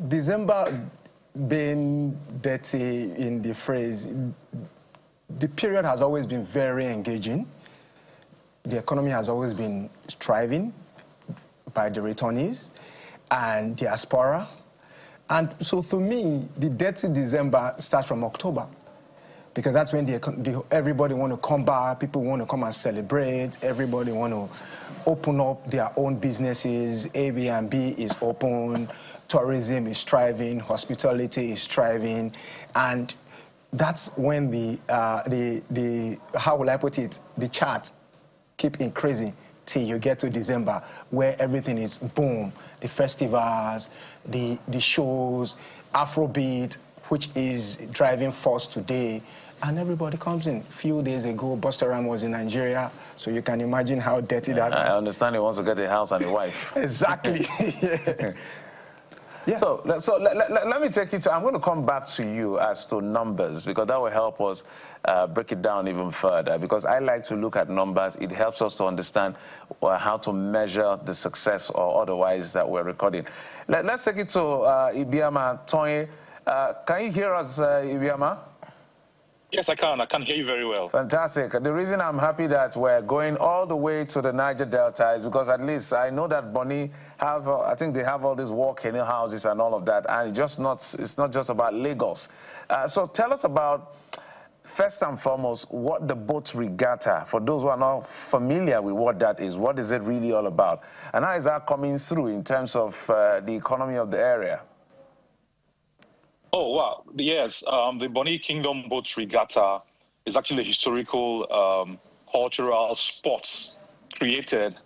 December being dirty in the phrase, the period has always been very engaging. The economy has always been thriving by the returnees and diaspora. And so for me, the dirty December starts from October, because that's when everybody want to come back, people want to come and celebrate, everybody want to open up their own businesses, Airbnb is open, tourism is thriving, hospitality is thriving, and that's when how will I put it, the chart keep increasing till you get to December, where everything is boom, the festivals, the shows, Afrobeat, which is driving force today, and everybody comes in. A few days ago, Busta Rhymes was in Nigeria, so you can imagine how dirty that is. I understand he wants to get a house and a wife. Exactly. Yeah. So let me take you to, I'm going to come back to you as to numbers, because that will help us break it down even further, because I like to look at numbers. It helps us to understand how to measure the success or otherwise that we're recording. Let's take it to Ibiama Toye. Can you hear us, Ibiama? Yes, I can. I can hear you very well. Fantastic. The reason I'm happy that we're going all the way to the Niger Delta is because at least I know that Bonny have, I think they have all these volcano houses and all of that, and it's not just about Lagos. So tell us about, first and foremost, what the boat regatta, for those who are not familiar with what that is, what is it really all about? And how is that coming through in terms of the economy of the area? Oh, wow. Yes, the Bonny Kingdom Boat Regatta is actually a historical cultural sports created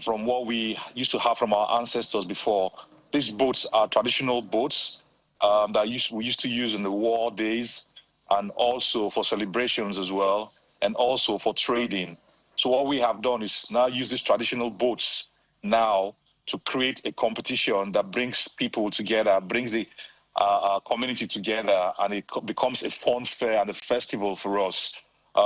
from what we used to have from our ancestors before. These boats are traditional boats that we used to use in the war days, and also for celebrations as well, and also for trading. So what we have done is now use these traditional boats now to create a competition that brings people together, brings the community together, and it becomes a fun fair and a festival for us.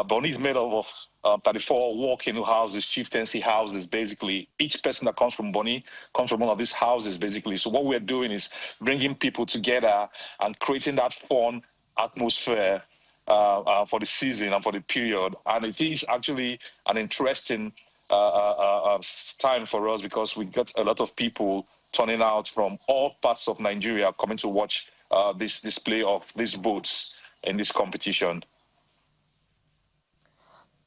Bonny is made up of 34 walk-in houses, chieftaincy houses, basically. Each person that comes from Bonny comes from one of these houses, basically. So what we're doing is bringing people together and creating that fun atmosphere for the season and for the period. And it is actually an interesting time for us, because we got a lot of people turning out from all parts of Nigeria coming to watch this display of these boats in this competition.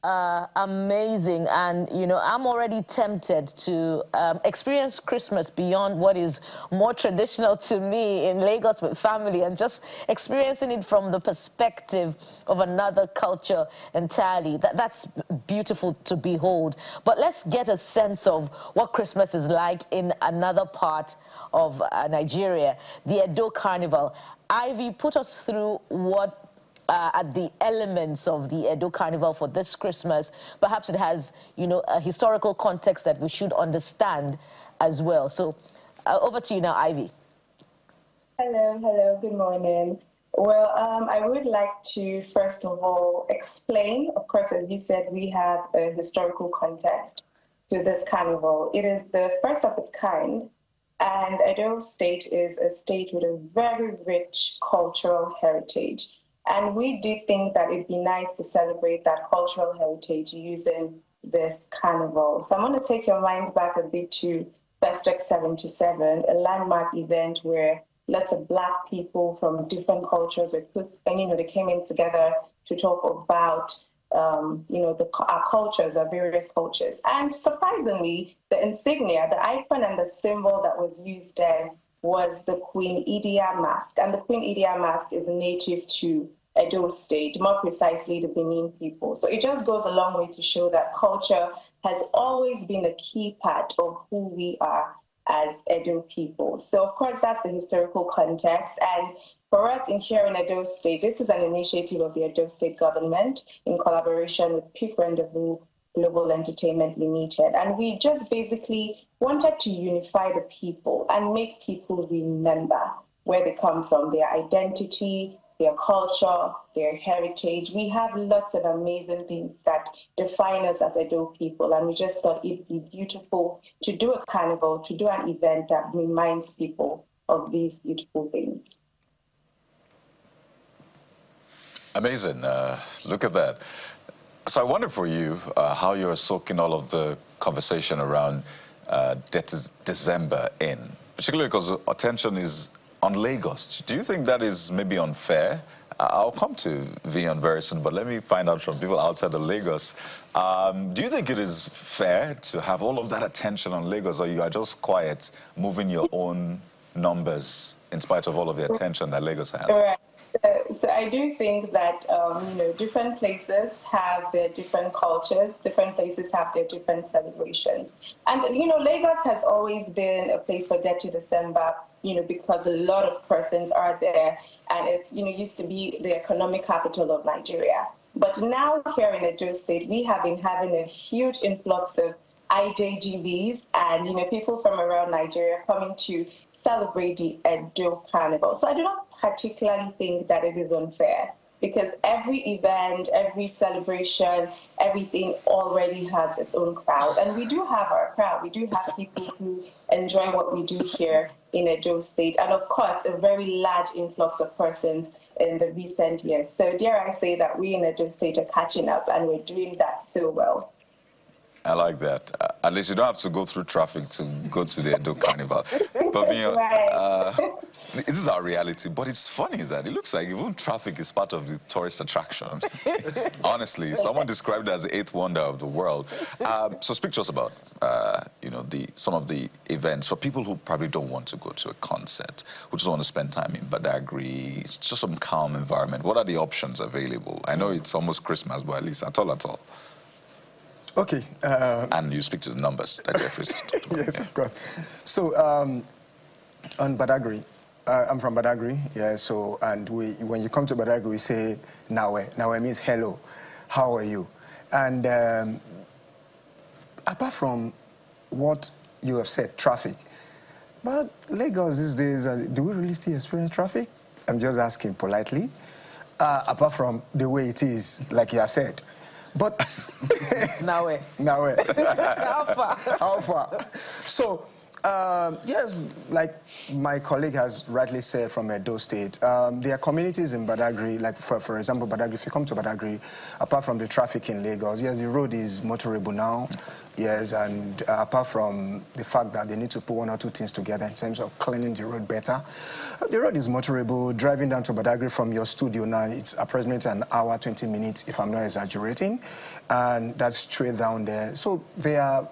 Amazing. And you know, I'm already tempted to experience Christmas beyond what is more traditional to me in Lagos with family, and just experiencing it from the perspective of another culture entirely. That's beautiful to behold. But let's get a sense of what Christmas is like in another part of Nigeria, the Edo Carnival. Ivy, put us through what at the elements of the Edo Carnival for this Christmas. Perhaps it has, you know, a historical context that we should understand as well. So over to you now, Ivy. Hello, good morning. Well, I would like to, first of all, explain, of course, as you said, we have a historical context to this carnival. It is the first of its kind, and Edo State is a state with a very rich cultural heritage. And we did think that it'd be nice to celebrate that cultural heritage using this carnival. So I'm going to take your minds back a bit to Festex 77, a landmark event where lots of Black people from different cultures were put, and, you know, they came in together to talk about, you know, our cultures, our various cultures. And surprisingly, the insignia, the icon and the symbol that was used there was the Queen Idia mask. And the Queen Idia mask is native to Edo State, more precisely the Benin people. So it just goes a long way to show that culture has always been a key part of who we are as Edo people. So of course, that's the historical context. And for us here in Edo State, this is an initiative of the Edo State government in collaboration with Peak Rendezvous Global Entertainment Limited. And we just basically wanted to unify the people and make people remember where they come from, their identity, their culture, their heritage. We have lots of amazing things that define us as Edo people, and we just thought it'd be beautiful to do a carnival, to do an event that reminds people of these beautiful things. Amazing. Look at that. So I wonder for you how you're soaking all of the conversation around December in, particularly because attention is on Lagos. Do you think that is maybe unfair? I'll come to Vion very soon, but let me find out from people outside of Lagos. Do you think it is fair to have all of that attention on Lagos, or you are just quiet, moving your own numbers in spite of all of the attention that Lagos has? Right. So I do think that you know, different places have their different cultures, different places have their different celebrations. And you know, Lagos has always been a place for Detty December, you know, because a lot of persons are there, and it's, you know, used to be the economic capital of Nigeria. But now here in Edo State, we have been having a huge influx of IJGBs and, people from around Nigeria coming to celebrate the Edo Carnival. So I do not particularly think that it is unfair, because every event, every celebration, everything already has its own crowd. And we do have our crowd. We do have people who enjoy what we do here in Edo State. And of course, a very large influx of persons in the recent years. So dare I say that we in Edo State are catching up, and we're doing that so well. I like that. At least you don't have to go through traffic to go to the Edo Carnival. But Right. this is our reality. But it's funny that it looks like even traffic is part of the tourist attraction. Honestly, someone described it as the eighth wonder of the world. So speak to us about, some of the events for people who probably don't want to go to a concert, who just want to spend time in Badagry. It's just some calm environment. What are the options available? I know it's almost Christmas, but at least at all. Okay. And you speak to the numbers that Jeffrey's talked about. Yes, of course. So on Badagry, I'm from Badagry, yeah. So when you come to Badagry, we say Nawe. Nawe means hello. How are you? And apart from what you have said, traffic, but Lagos these days, do we really still experience traffic? I'm just asking politely. Apart from the way it is, like you have said. But Now how far? So yes, like my colleague has rightly said from Edo State, there are communities in Badagry, like for example, Badagry. If you come to Badagry, apart from the traffic in Lagos, yes, the road is motorable now. Yes, and apart from the fact that they need to put one or two things together in terms of cleaning the road better, the road is motorable. Driving down to Badagry from your studio now, it's approximately an hour, 20 minutes, if I'm not exaggerating, and that's straight down there. So there are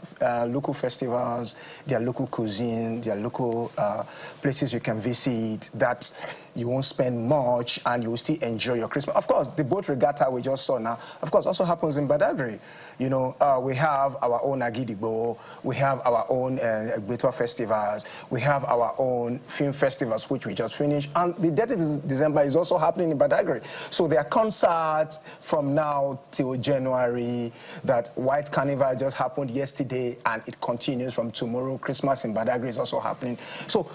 local festivals, there are local cuisine, there are local places you can visit that you won't spend much and you will still enjoy your Christmas. Of course, the boat regatta we just saw now, of course, also happens in Badagry. You know, we have our own Agidigbo, we have our own Egbeto festivals, we have our own film festivals, which we just finished, and the Detty December is also happening in Badagry. So there are concerts from now till January. That White Carnival just happened yesterday, and it continues from tomorrow. Christmas in Badagry is also happening. So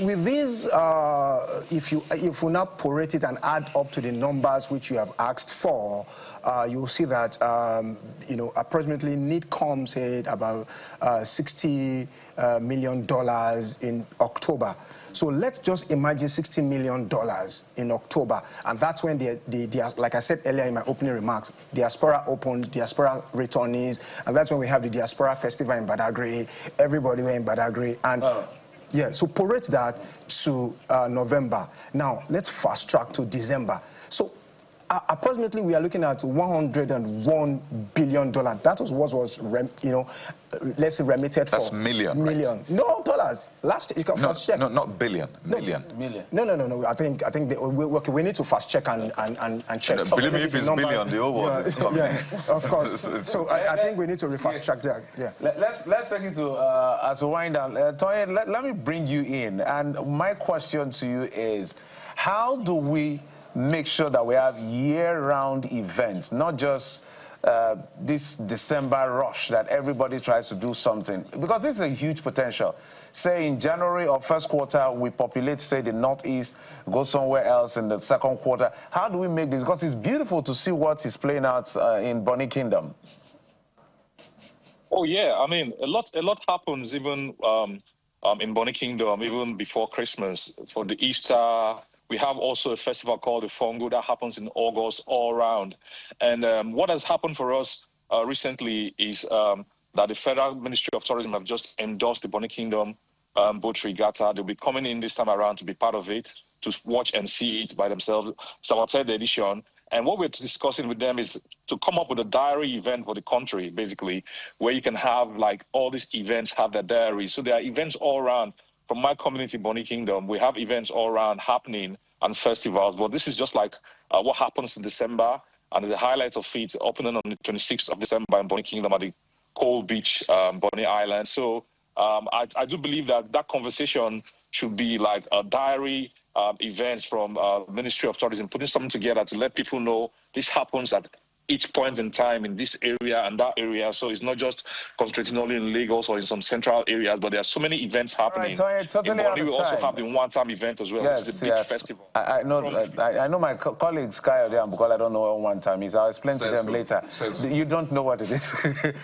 with these, if we now prorate it and add up to the numbers which you have asked for, you'll see that approximately NIDCOM said about $60 million in October. So let's just imagine $60 million in October, and that's when like I said earlier in my opening remarks, diaspora opens, diaspora returnees, and that's when we have the diaspora festival in Badagry. Everybody were in Badagry, and yeah, so prorate that to November. Now let's fast track to December. So approximately we are looking at $101 billion. That was what was let's say remitted for. That's million. Right? No, dollars. Last you can fast check. No, not billion. Million. No. I think we need to fast check and check. No, believe me, if it's million, the whole world is coming. Yeah, of course. So I think we need to fast check that. Yeah. Let's take it to as a wind down. Toye, let me bring you in, and my question to you is, how do we make sure that we have year-round events, not just this December rush that everybody tries to do something? Because this is a huge potential. Say in January or first quarter, we populate, say, the Northeast, go somewhere else in the second quarter. How do we make this? Because it's beautiful to see what is playing out in Bonny Kingdom. Oh, yeah. I mean, a lot happens even in Bonny Kingdom, even before Christmas. For the Easter, we have also a festival called the Fongo that happens in August all around. And what has happened for us recently is that the Federal Ministry of Tourism have just endorsed the Bonny Kingdom boat regatta. They'll be coming in this time around to be part of it, to watch and see it by themselves. It's our third edition. And what we're discussing with them is to come up with a diary event for the country, basically, where you can have, like, all these events have their diaries. So there are events all around. From my community, Bonny Kingdom, we have events all around happening and festivals. But this is just like what happens in December, and the highlight of it opening on the 26th of December in Bonny Kingdom at the Cold Beach, Bonny Island. So I do believe that conversation should be like a diary events from Ministry of Tourism, putting something together to let people know this happens at each point in time in this area and that area. So it's not just concentrating only in Lagos or in some central areas, but there are so many events happening. All right, totally in Bonny, we also have the one-time event as well, which is a big festival. I know my colleagues, Kayode and Bukola, don't know what one time is. I'll explain to them later. You don't know what it is.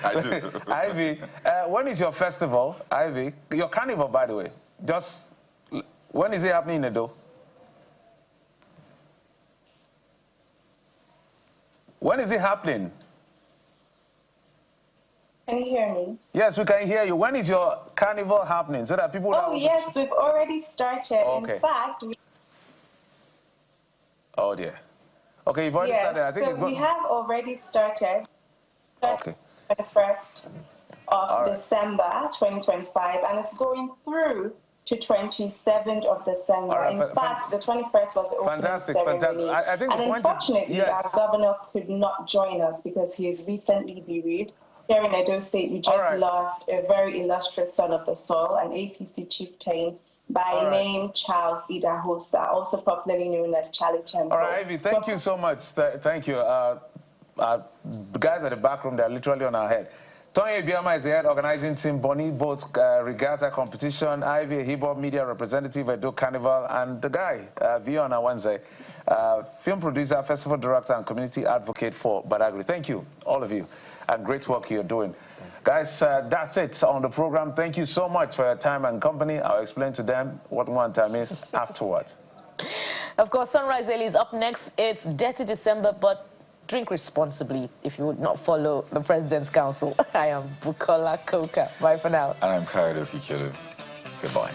I do. Ivy, when is your festival, Ivy? Your carnival, by the way. Just, when is it happening in Edo? When is it happening? Can you hear me? Yes, we can hear you. When is your carnival happening? So that people... Oh, yes, we've already started. Okay. In fact... Oh, dear. Okay, you've already started. I think so we have already started. Okay. The 1st of December 2025, and it's going through to 27th of December. In fact, the 21st was the opening ceremony. I think and unfortunately, our governor could not join us because he is recently bereaved. Here in Edo State, we just lost a very illustrious son of the soil, an APC chieftain by name Charles Idahosa, also popularly known as Charlie Temple. All right, Ivy, thank you so much. Thank you. The guys at the back room, they're literally on our head. Tony Ebiama is the head organizing team, Bonny Boat Regatta Competition, Ivy, a hip-hop media representative at Edo Carnival, and the guy, Viona Wanze, film producer, festival director, and community advocate for Badagry. Thank you, all of you, and great work you're doing. Guys, that's it on the program. Thank you so much for your time and company. I'll explain to them what one time is afterwards. Of course, Sunrise Daily is up next. It's Detty December, but drink responsibly if you would not follow the President's Council. I am Bukola Koka. Bye for now. And I'm Kayode Fikele. Goodbye.